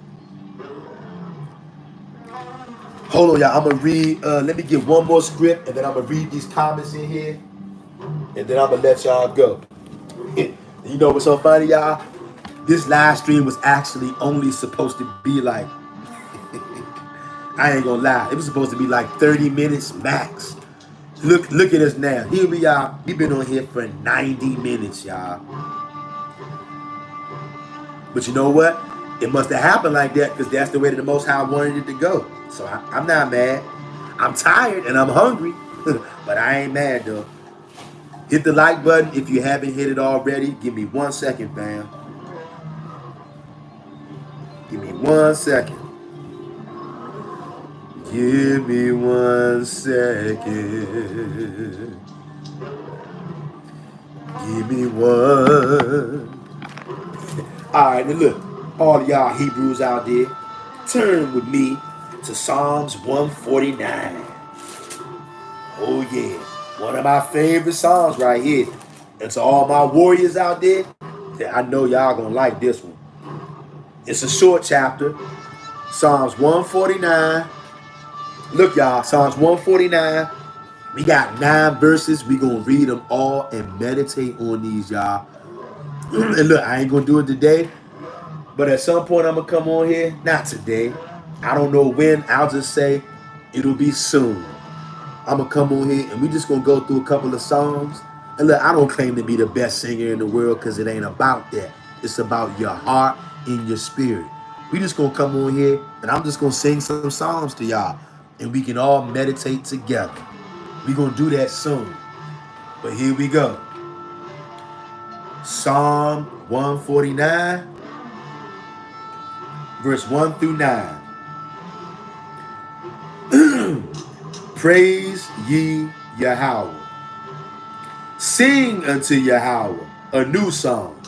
Hold on, y'all. I'm gonna read. Let me get one more script, and then I'm gonna read these comments in here, and then I'm gonna let y'all go. You know what's so funny, y'all? This live stream was actually only supposed to be like, I ain't gonna lie, it was supposed to be like 30 minutes max. Look at us now. Here we are. We've been on here for 90 minutes, y'all. But you know what? It must have happened like that because that's the way that the Most High wanted it to go. So I'm not mad. I'm tired and I'm hungry, but I ain't mad though. Hit the like button if you haven't hit it already. Give me 1 second, fam. Give me 1 second. Give me 1 second. Give me one. All right, now look, all of y'all Hebrews out there, turn with me to Psalms 149. Oh yeah, one of my favorite songs right here. And to all my warriors out there, I know y'all gonna like this one. It's a short chapter, Psalms 149. Look, y'all, Psalms 149. We got 9 verses. We gonna read them all and meditate on these, y'all. And look, I ain't gonna do it today, but at some point I'm gonna come on here. Not today. I don't know when. I'll just say it'll be soon. I'm gonna come on here and we just gonna go through a couple of songs. And look, I don't claim to be the best singer in the world because it ain't about that. It's about your heart and your spirit. We just gonna come on here and I'm just gonna sing some songs to y'all, and we can all meditate together. We gonna do that soon. But here we go. Psalm 149, verse 1 through 9. Praise ye Yahweh. Sing unto Yahweh a new song.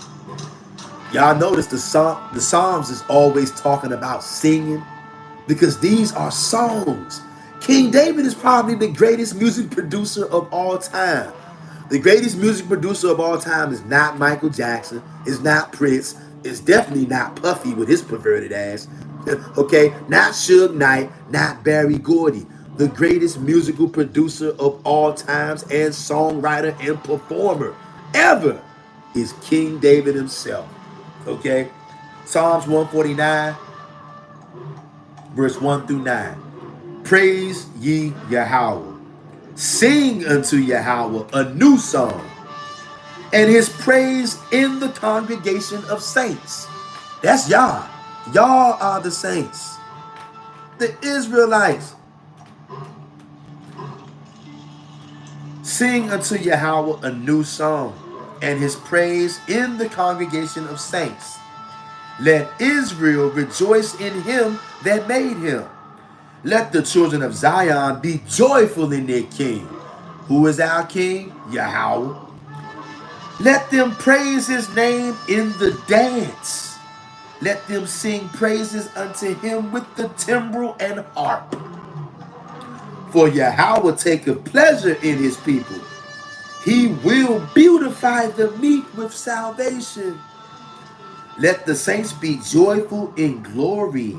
Y'all notice the Psalms is always talking about singing because these are songs. King David is probably the greatest music producer of all time. The greatest music producer of all time is not Michael Jackson. It's not Prince. It's definitely not Puffy with his perverted ass. Okay? Not Suge Knight. Not Barry Gordy. The greatest musical producer of all times and songwriter and performer ever is King David himself. Okay? Psalms 149, verse 1 through 9. Praise ye Yahweh. Sing unto Yahweh a new song, and his praise in the congregation of saints. That's y'all. Y'all are the saints. The Israelites. Sing unto Yahweh a new song, and his praise in the congregation of saints. Let Israel rejoice in him that made him. Let the children of Zion be joyful in their king. Who is our king? Yahweh. Let them praise his name in the dance. Let them sing praises unto him with the timbrel and harp. For Yahweh taketh pleasure in his people. He will beautify the meek with salvation. Let the saints be joyful in glory.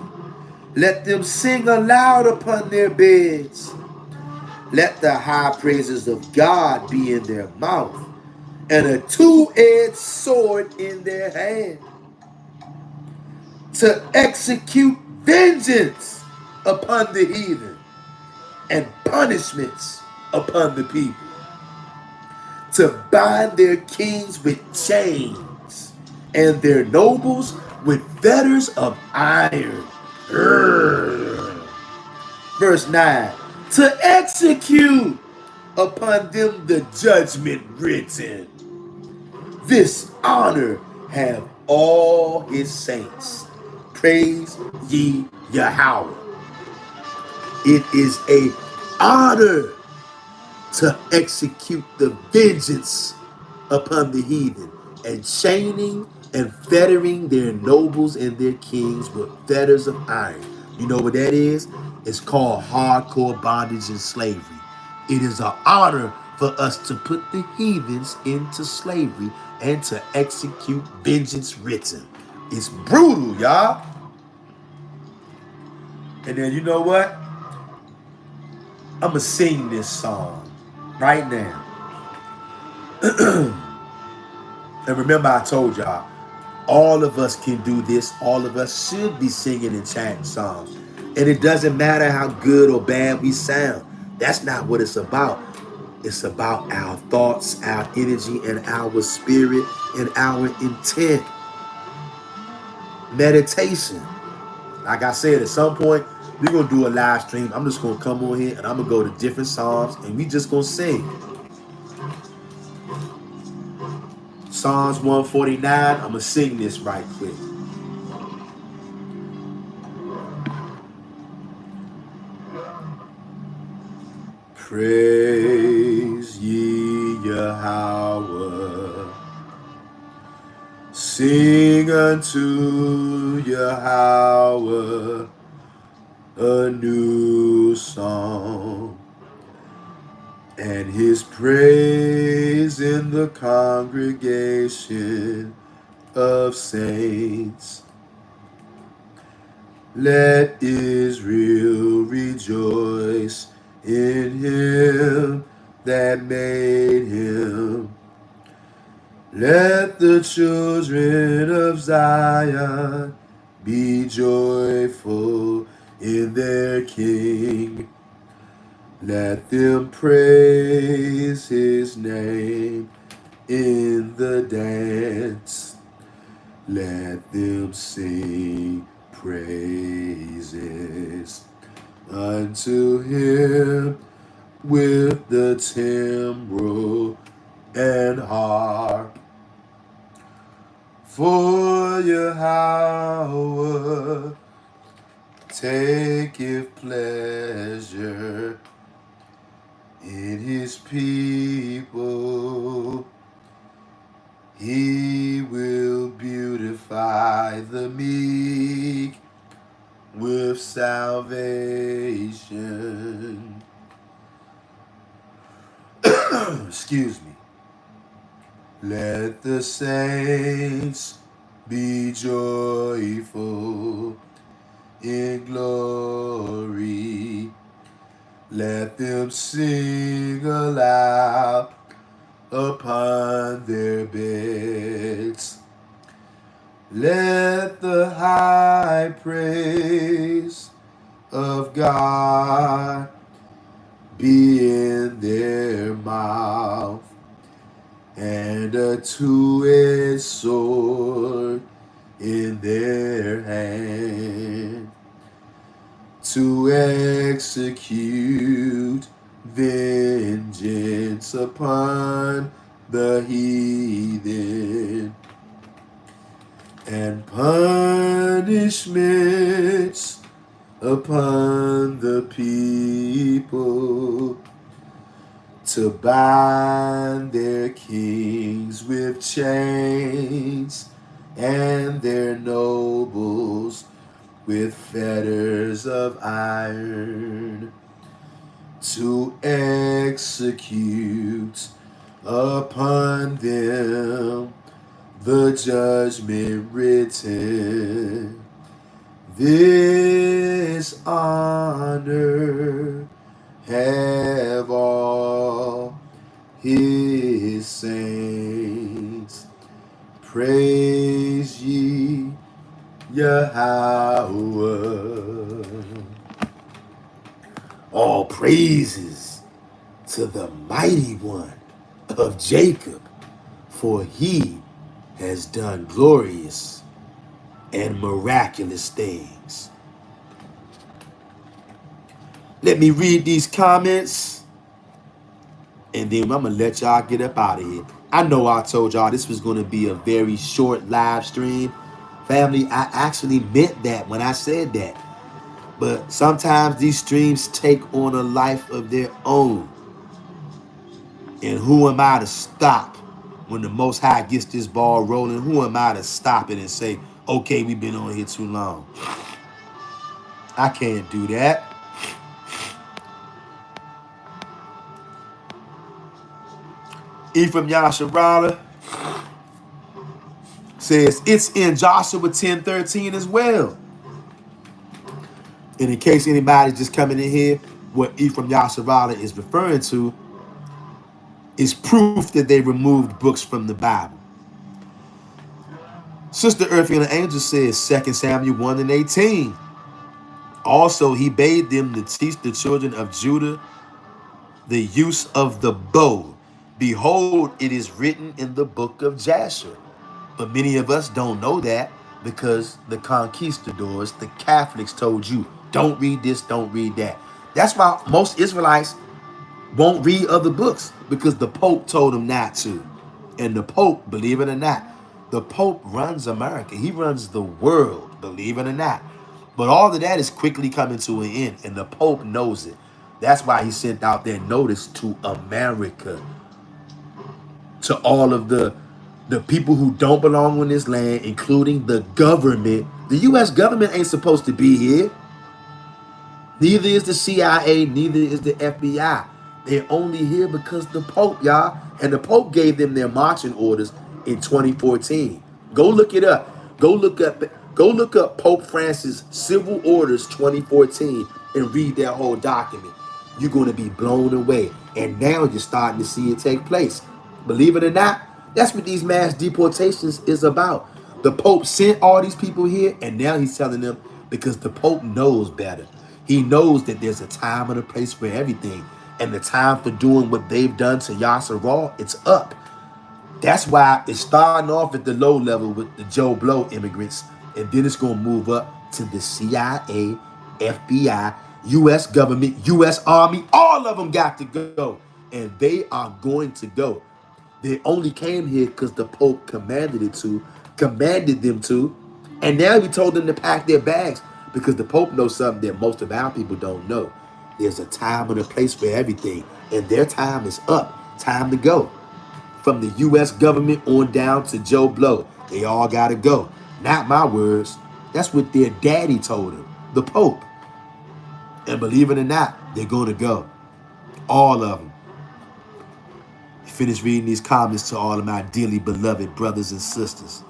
Let them sing aloud upon their beds. Let the high praises of God be in their mouth, and a two-edged sword in their hand, to execute vengeance upon the heathen and punishments upon the people, to bind their kings with chains and their nobles with fetters of iron. Verse 9, to execute upon them the judgment written. This honor have all his saints. Praise ye Yahweh. It is an honor to execute the vengeance upon the heathen and chaining and fettering their nobles and their kings with fetters of iron. You know what that is? It's called hardcore bondage and slavery. It is an honor for us to put the heathens into slavery and to execute vengeance written. It's brutal, y'all. And then you know what? I'm going to sing this song right now. And remember, I told y'all, all of us can do this. All of us should be singing and chanting songs. And it doesn't matter how good or bad we sound. That's not what it's about. It's about our thoughts, our energy, and our spirit, and our intent. Meditation. Like I said, at some point, we're going to do a live stream. I'm just going to come on here and I'm going to go to different Psalms and we just going to sing. Psalms 149. I'm going to sing this right quick. Praise ye Yahweh. Sing unto Yahweh a new song, and his praise in the congregation of saints. Let Israel rejoice in him that made him. Let the children of Zion be joyful in their King. Let them praise his name in the dance. Let them sing praises unto him with the timbrel and harp. For Yahweh taketh pleasure in his people. He will beautify the meek with salvation. Excuse me. Let the saints be joyful in glory. Let them sing aloud upon their beds. Let the high praise of God be in their mouth, and a two-edged sword in their hand, to execute vengeance upon the heathen, and punishments upon the people, to bind their kings with chains and their nobles with fetters of iron, to execute upon them the judgment written. This honor have all his saints. Praise ye Yahweh. All praises to the mighty one of Jacob, for he has done glorious and miraculous things. Let me read these comments, and then I'm going to let y'all get up out of here. I know I told y'all this was going to be a very short live stream. Family, I actually meant that when I said that. But sometimes these streams take on a life of their own. And who am I to stop when the Most High gets this ball rolling? Who am I to stop it and say, okay, we've been on here too long? I can't do that. Ephraim Yasharala says it's in Joshua 10:13 as well. And in case anybody's just coming in here, What Ephraim Yasharala is referring to is proof that they removed books from the Bible. Sister Earthly and the Angel says 2 Samuel 1 and 18. Also, he bade them to teach the children of Judah the use of the bow. Behold, it is written in the book of Jasher. But many of us don't know that because the conquistadors, the Catholics, told you, don't read this, don't read that. That's why most Israelites won't read other books, because the Pope told them not to. And the Pope, believe it or not, the Pope runs America. He runs the world, believe it or not. But all of that is quickly coming to an end, and the Pope knows it. That's why he sent out their notice to America, to all of the people who don't belong on this land, including the government. The U.S. government ain't supposed to be here. Neither is the CIA, neither is the FBI. They're only here because the Pope, y'all. And the Pope gave them their marching orders in 2014. Go look it up. Go look up Pope Francis Civil Orders 2014 and read that whole document. You're going to be blown away. And now you're starting to see it take place. Believe it or not, that's what these mass deportations is about. The Pope sent all these people here, and now he's telling them, because the Pope knows better. He knows that there's a time and a place for everything. And the time for doing what they've done to Yasser Raw, it's up. That's why it's starting off at the low level with the Joe Blow immigrants. And then it's going to move up to the CIA, FBI, U.S. government, U.S. Army. All of them got to go. And they are going to go. They only came here because the Pope commanded them to. And now he told them to pack their bags, because the Pope knows something that most of our people don't know. There's a time and a place for everything. And their time is up. Time to go. From the U.S. government on down to Joe Blow. They all got to go. Not my words. That's what their daddy told them, the Pope. And believe it or not, they're going to go. All of them. Finish reading these comments to all of my dearly beloved brothers and sisters.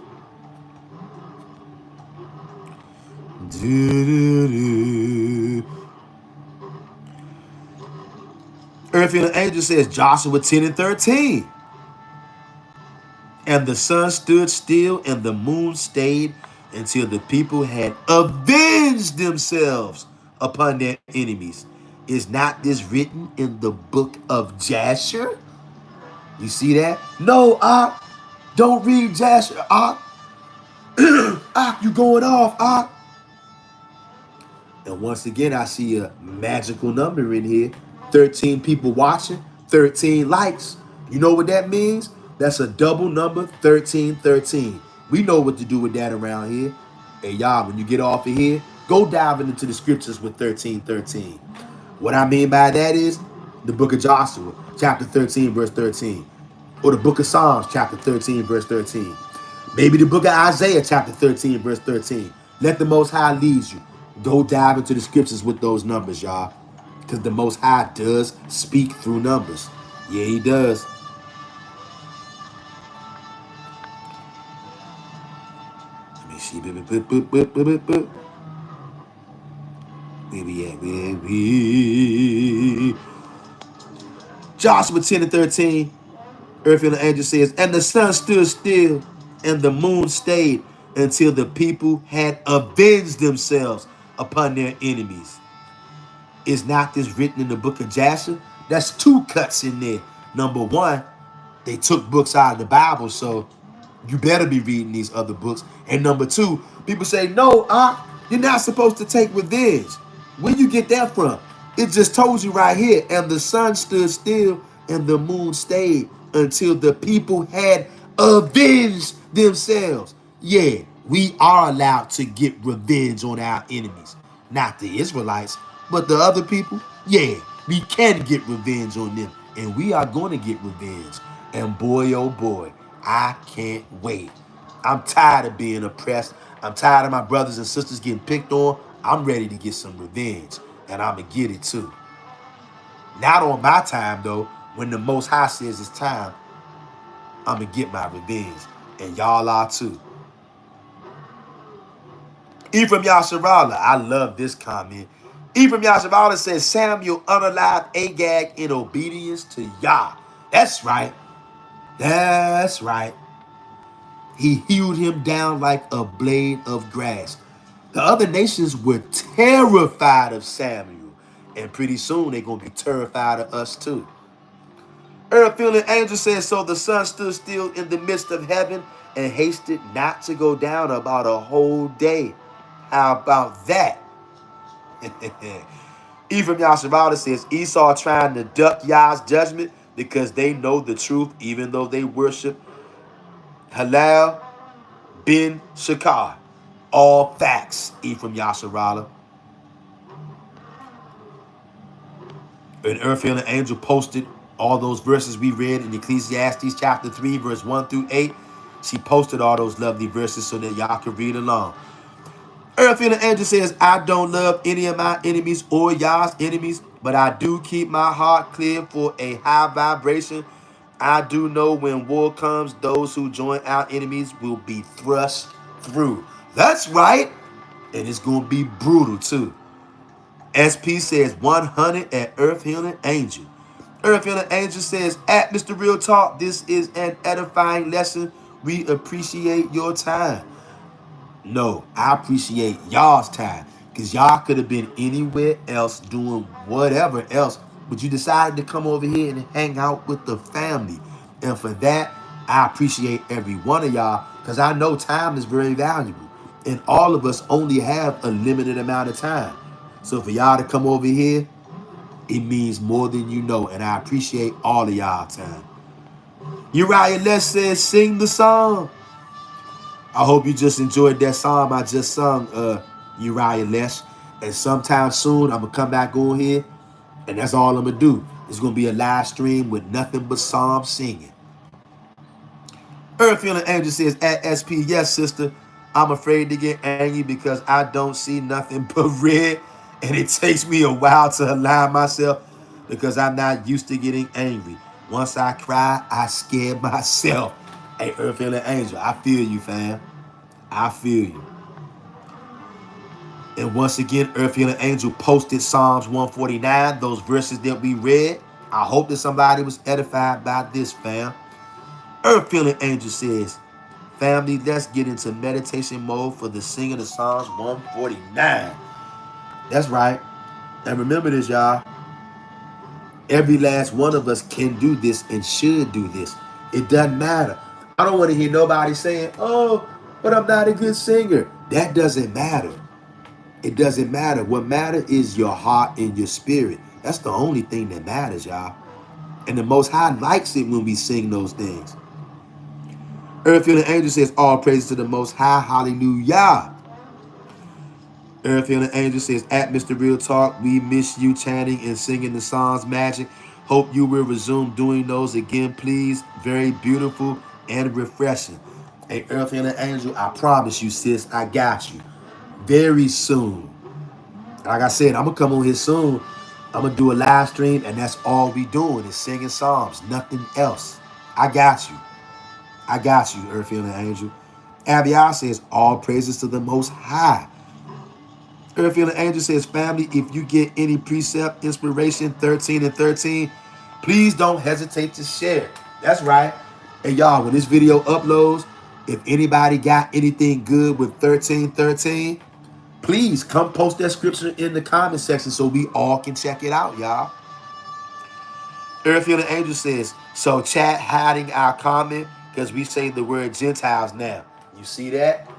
Earth and the Angel says Joshua 10 and 13. And the sun stood still and the moon stayed until the people had avenged themselves upon their enemies. Is not this written in the book of Jasher? You see that? No, don't read Jasher. You going off, And once again, I see a magical number in here. 13 people watching, 13 likes. You know what that means? That's a double number, 1313. We know what to do with that around here. Hey, y'all, when you get off of here, go diving into the scriptures with 1313. What I mean by that is the book of Joshua, chapter 13, verse 13. Or the book of Psalms, chapter 13, verse 13. Maybe the book of Isaiah, chapter 13, verse 13. Let the Most High lead you. Go dive into the scriptures with those numbers, y'all. Because the Most High does speak through numbers. Yeah, he does. Let me see. Where we at? Where we? Joshua 10 and 13. Earth and the Angel says, and the sun stood still and the moon stayed until the people had avenged themselves upon their enemies. Is not this written in the book of Jasher? That's two cuts in there. Number one, they took books out of the Bible, so you better be reading these other books. And number two, people say, no, you're not supposed to take revenge. Where you get that from? It just told you right here. And the sun stood still and the moon stayed until the people had avenged themselves. Yeah, we are allowed to get revenge on our enemies. Not the Israelites, but the other people. Yeah, we can get revenge on them. And we are going to get revenge. And boy, oh boy, I can't wait. I'm tired of being oppressed. I'm tired of my brothers and sisters getting picked on. I'm ready to get some revenge. And I'm going to get it too. Not on my time, though. When the Most High says it's time, I'm going to get my revenge. And y'all are too. Ephraim Yasharala, I love this comment. Ephraim Yashavala says Samuel unalived Agag in obedience to Yah. That's right. That's right. He hewed him down like a blade of grass. The other nations were terrified of Samuel. And pretty soon they're going to be terrified of us too. Earth feeling angel says, so the sun stood still in the midst of heaven and hasted not to go down about a whole day. How about that? Ephraim Yasharada says Esau trying to duck Yah's judgment because they know the truth even though they worship Halal bin Shakar. All facts, Ephraim Yasharada. An earth healing angel posted all those verses we read in Ecclesiastes chapter 3, verse 1 through 8. She posted all those lovely verses so that y'all can read along. Earth healing angel says, I don't love any of my enemies or y'all's enemies, but I do keep my heart clear for a high vibration. I do know when war comes, those who join our enemies will be thrust through. That's right. And it's going to be brutal too. SP says 100 at Earth Healing Angel. Earth Healing Angel says, at Mr. Real Talk, this is an edifying lesson. We appreciate your time. No, I appreciate y'all's time because y'all could have been anywhere else doing whatever else, but you decided to come over here and hang out with the family. And for that, I appreciate every one of y'all because I know time is very valuable. And all of us only have a limited amount of time. So for y'all to come over here, it means more than you know. And I appreciate all of y'all time. Uriah Les says, sing the song. I hope you just enjoyed that song I just sung, Uriah Les. And sometime soon, I'm going to come back on here, and that's all I'm going to do. It's going to be a live stream with nothing but psalm singing. Earth Healing Angel says, at SP, yes, sister, I'm afraid to get angry because I don't see nothing but red, and it takes me a while to align myself because I'm not used to getting angry. Once I cry, I scare myself. Hey, Earth Healing Angel, I feel you, fam. I feel you. And once again, Earth Healing Angel posted Psalms 149, those verses that we read. I hope that somebody was edified by this, fam. Earth Healing Angel says, family, let's get into meditation mode for the singing of Psalms 149. That's right. And remember this, y'all. Every last one of us can do this and should do this. It doesn't matter. I don't want to hear nobody saying, oh, but I'm not a good singer. That doesn't matter. It doesn't matter. What matters is your heart and your spirit. That's the only thing that matters, y'all. And the Most High likes it when we sing those things. Earth Healing Angel says, all praises to the Most High. Hallelujah. Earth Healing Angel says, at Mr. Real Talk, we miss you chanting and singing the songs magic. Hope you will resume doing those again, please. Very beautiful and refreshing. Hey, Earth Healing Angel, I promise you, sis, I got you. Very soon. Like I said, I'm going to come on here soon. I'm going to do a live stream, and that's all we doing is singing psalms, nothing else. I got you. I got you, Earth Healing Angel. Abiah says, all praises to the Most High. Earth Healing Angel says, family, if you get any precept, inspiration, 13 and 13, please don't hesitate to share. That's right. And y'all, when this video uploads, if anybody got anything good with 13:13, please come post that scripture in the comment section so we all can check it out, y'all. Earth Healing Angel says, so chat hiding our comment because we say the word Gentiles now. You see that?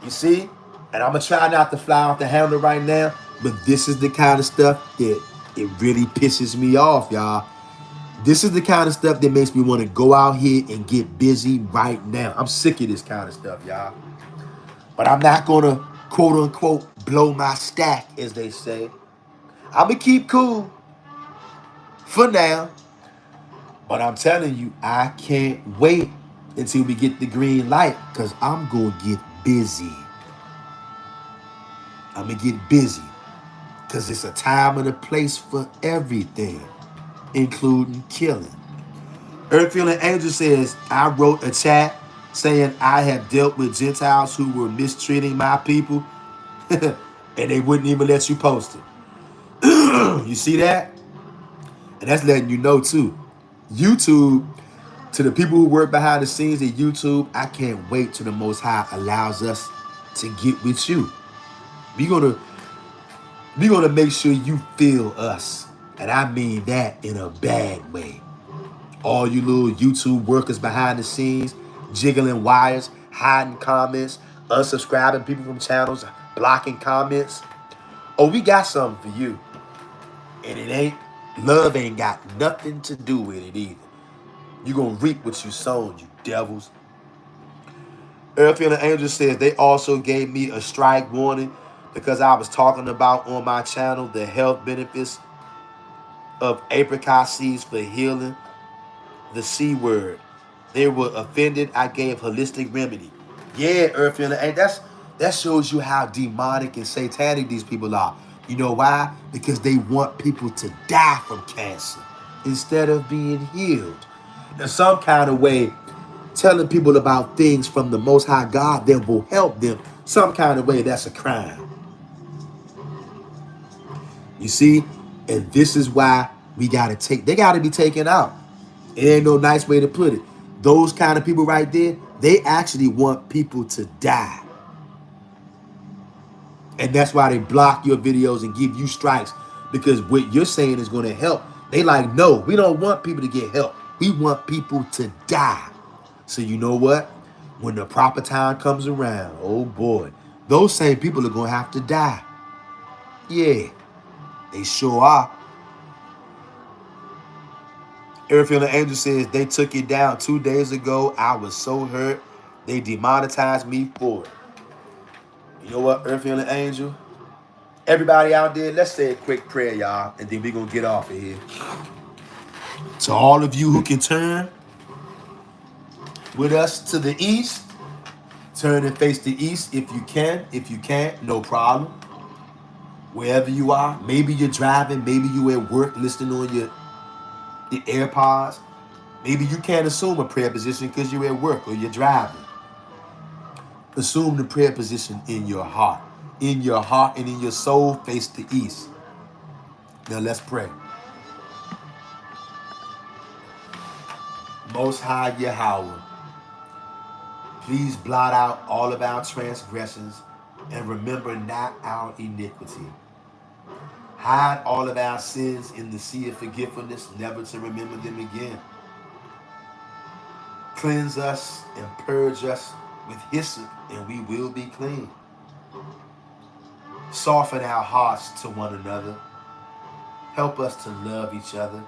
You see? And I'm going to try not to fly off the handle right now, but this is the kind of stuff that it really pisses me off, y'all. This is the kind of stuff that makes me want to go out here and get busy right now. I'm sick of this kind of stuff, y'all. But I'm not going to, quote unquote, blow my stack, as they say. I'm going to keep cool for now. But I'm telling you, I can't wait until we get the green light because I'm going to get busy. I'm going to get busy because it's a time and a place for everything, including killing. Earth Healing Angel says, I wrote a chat saying I have dealt with Gentiles who were mistreating my people and they wouldn't even let you post it. You see that? And that's letting you know too. YouTube, to the people who work behind the scenes at YouTube, I can't wait till the Most High allows us to get with you. We're gonna make sure you feel us. And I mean that in a bad way. All you little YouTube workers behind the scenes, jiggling wires, hiding comments, unsubscribing people from channels, blocking comments. Oh, we got something for you. And love ain't got nothing to do with it either. You gonna reap what you sown, you devils. Earthfield and Angel says they also gave me a strike warning because I was talking about on my channel the health benefits of apricot seeds for healing the C word. They were offended. I gave holistic remedy. Yeah, Earthfield and Angel, that shows you how demonic and satanic these people are. You know why? Because they want people to die from cancer instead of being healed. In some kind of way, telling people about things from the Most High God that will help them, some kind of way, that's a crime. You see? And this is why they got to be taken out. It ain't no nice way to put it. Those kind of people right there, they actually want people to die. And that's why they block your videos and give you strikes, because what you're saying is going to help. They like, no, we don't want people to get help. We want people to die. So you know what? When the proper time comes around, oh boy, those same people are going to have to die. Yeah, they sure are. Airfield and Angel says they took it down 2 days ago. I was so hurt. They demonetized me for it. You know what, Airfield and Angel? Everybody out there, let's say a quick prayer, y'all, and then we're going to get off of here. To all of you who can turn with us to the east, turn and face the east if you can. If you can't, no problem. Wherever you are, maybe you're driving, maybe you at work listening on your AirPods. Maybe you can't assume a prayer position because you're at work or you're driving. Assume the prayer position in your heart. In your heart and in your soul, face the east. Now let's pray. Most High Yahweh, please blot out all of our transgressions and remember not our iniquity. Hide all of our sins in the sea of forgetfulness, never to remember them again. Cleanse us and purge us with hyssop, and we will be clean. Soften our hearts to one another. Help us to love each other.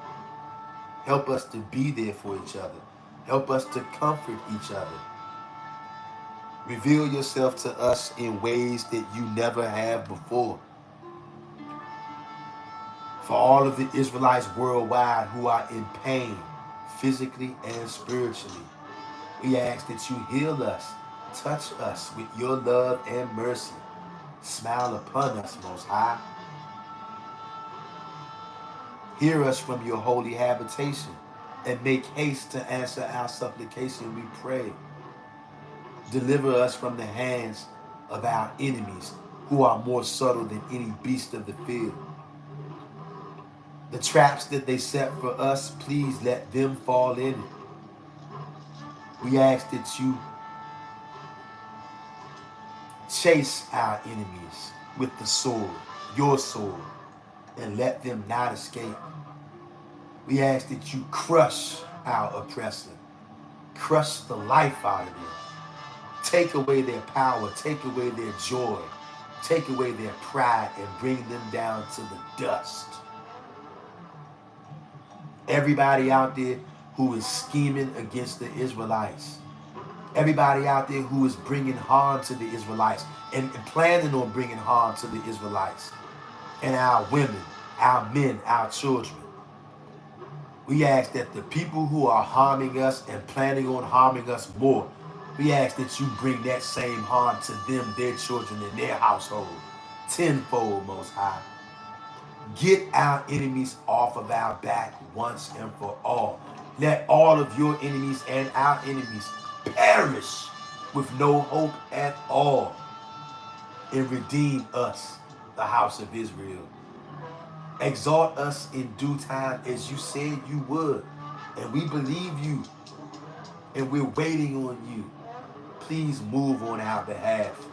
Help us to be there for each other. Help us to comfort each other. Reveal yourself to us in ways that you never have before. For all of the Israelites worldwide who are in pain, physically and spiritually, we ask that you heal us, touch us with your love and mercy. Smile upon us, Most High. Hear us from your holy habitation and make haste to answer our supplication, we pray. Deliver us from the hands of our enemies who are more subtle than any beast of the field. The traps that they set for us, please let them fall in it. We ask that you chase our enemies with the sword, your sword, and let them not escape. We ask that you crush our oppressor, crush the life out of them, take away their power, take away their joy, take away their pride, and bring them down to the dust. Everybody out there who is scheming against the Israelites, everybody out there who is bringing harm to the Israelites and planning on bringing harm to the Israelites and our women, our men, our children. We ask that the people who are harming us and planning on harming us more, we ask that you bring that same harm to them, their children, and their household, tenfold, Most High. Get our enemies off of our back once and for all. Let all of your enemies and our enemies perish with no hope at all, and redeem us, the house of Israel. Exalt us in due time as you said you would. And we believe you and we're waiting on you. Please move on our behalf.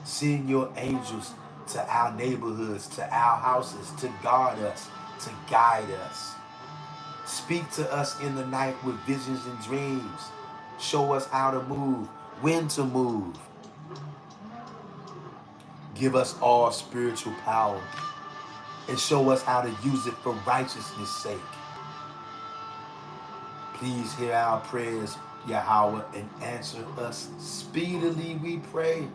Send your angels to our neighborhoods, to our houses, to guard us, to guide us. Speak to us in the night with visions and dreams. Show us how to move, when to move. Give us all spiritual power and show us how to use it for righteousness' sake. Please hear our prayers, Yahweh, and answer us speedily, we pray.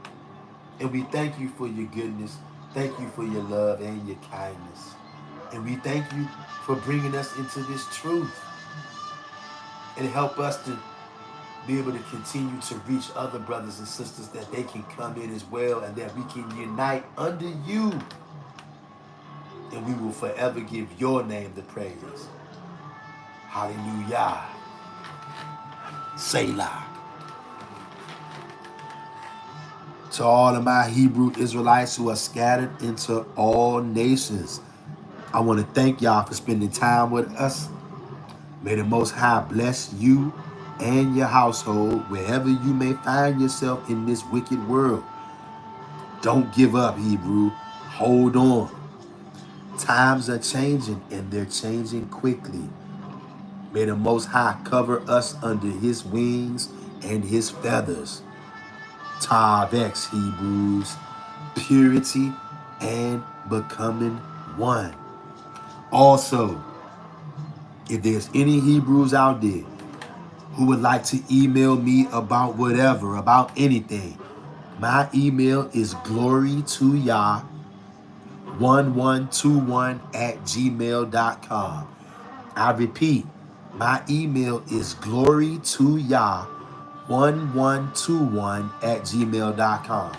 And we thank you for your goodness. Thank you for your love and your kindness. And we thank you for bringing us into this truth. And help us to be able to continue to reach other brothers and sisters that they can come in as well and that we can unite under you. And we will forever give your name the praise. Hallelujah. Selah. To all of my Hebrew Israelites who are scattered into all nations, I want to thank y'all for spending time with us. May the Most High bless you and your household wherever you may find yourself in this wicked world. Don't give up, Hebrew. Hold on. Times are changing and they're changing quickly. May the Most High cover us under his wings and his feathers. Tavex, Hebrews, purity and becoming one. Also, if there's any Hebrews out there who would like to email me about whatever, about anything, my email is glorytoyah1121@gmail.com. I repeat, my email is glorytoyah1121@gmail.com.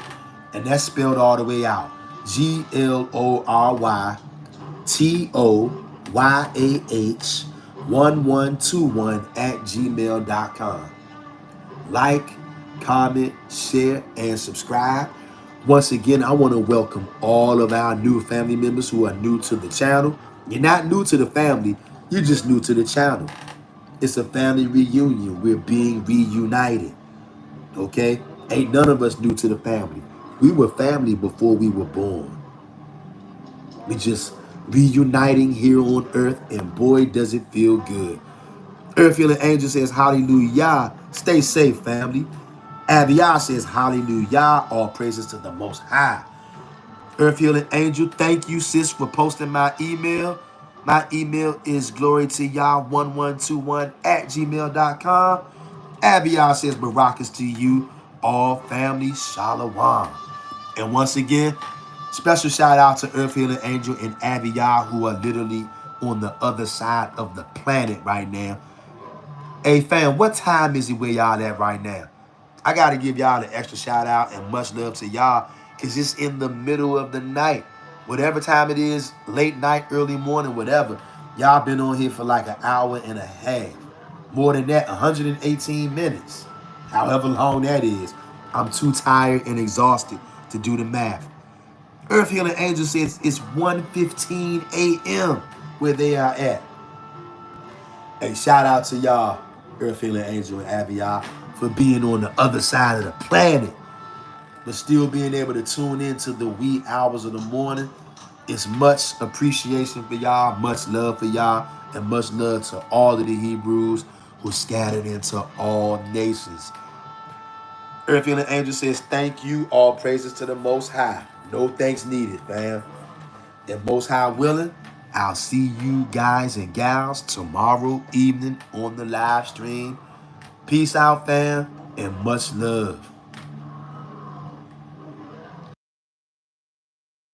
And that's spelled all the way out. GLORYTOYAH1121@gmail.com. Like, comment, share, and subscribe. Once again, I want to welcome all of our new family members who are new to the channel. You're not new to the family, you're just new to the channel. It's a family reunion. We're being reunited. Okay? Ain't none of us new to the family. We were family before we were born. We just reuniting here on earth, and boy, does it feel good. Earth Healing Angel says, hallelujah. Stay safe, family. Abiyah says, hallelujah. All praises to the Most High. Earth Healing Angel, thank you, sis, for posting my email. My email is glorytoyah1121@gmail.com. Abiyah says, Barakas to you, all family, shalom. And once again, special shout out to Earth Healing Angel and Abiyah, who are literally on the other side of the planet right now. Hey, fam, what time is it where y'all at right now? I got to give y'all an extra shout out and much love to y'all because it's in the middle of the night. Whatever time it is, late night, early morning, whatever, y'all been on here for like an hour and a half. More than that, 118 minutes. However long that is. I'm too tired and exhausted to do the math. Earth Healing Angel says it's 1:15 a.m. where they are at. Hey, shout out to y'all, Earth Healing Angel and Abiyah, for being on the other side of the planet, but still being able to tune into the wee hours of the morning. It's much appreciation for y'all, much love for y'all, and much love to all of the Hebrews who scattered into all nations. Earth Healing Angel says, thank you, all praises to the Most High. No thanks needed, fam. And Most High willing, I'll see you guys and gals tomorrow evening on the live stream. Peace out, fam, and much love.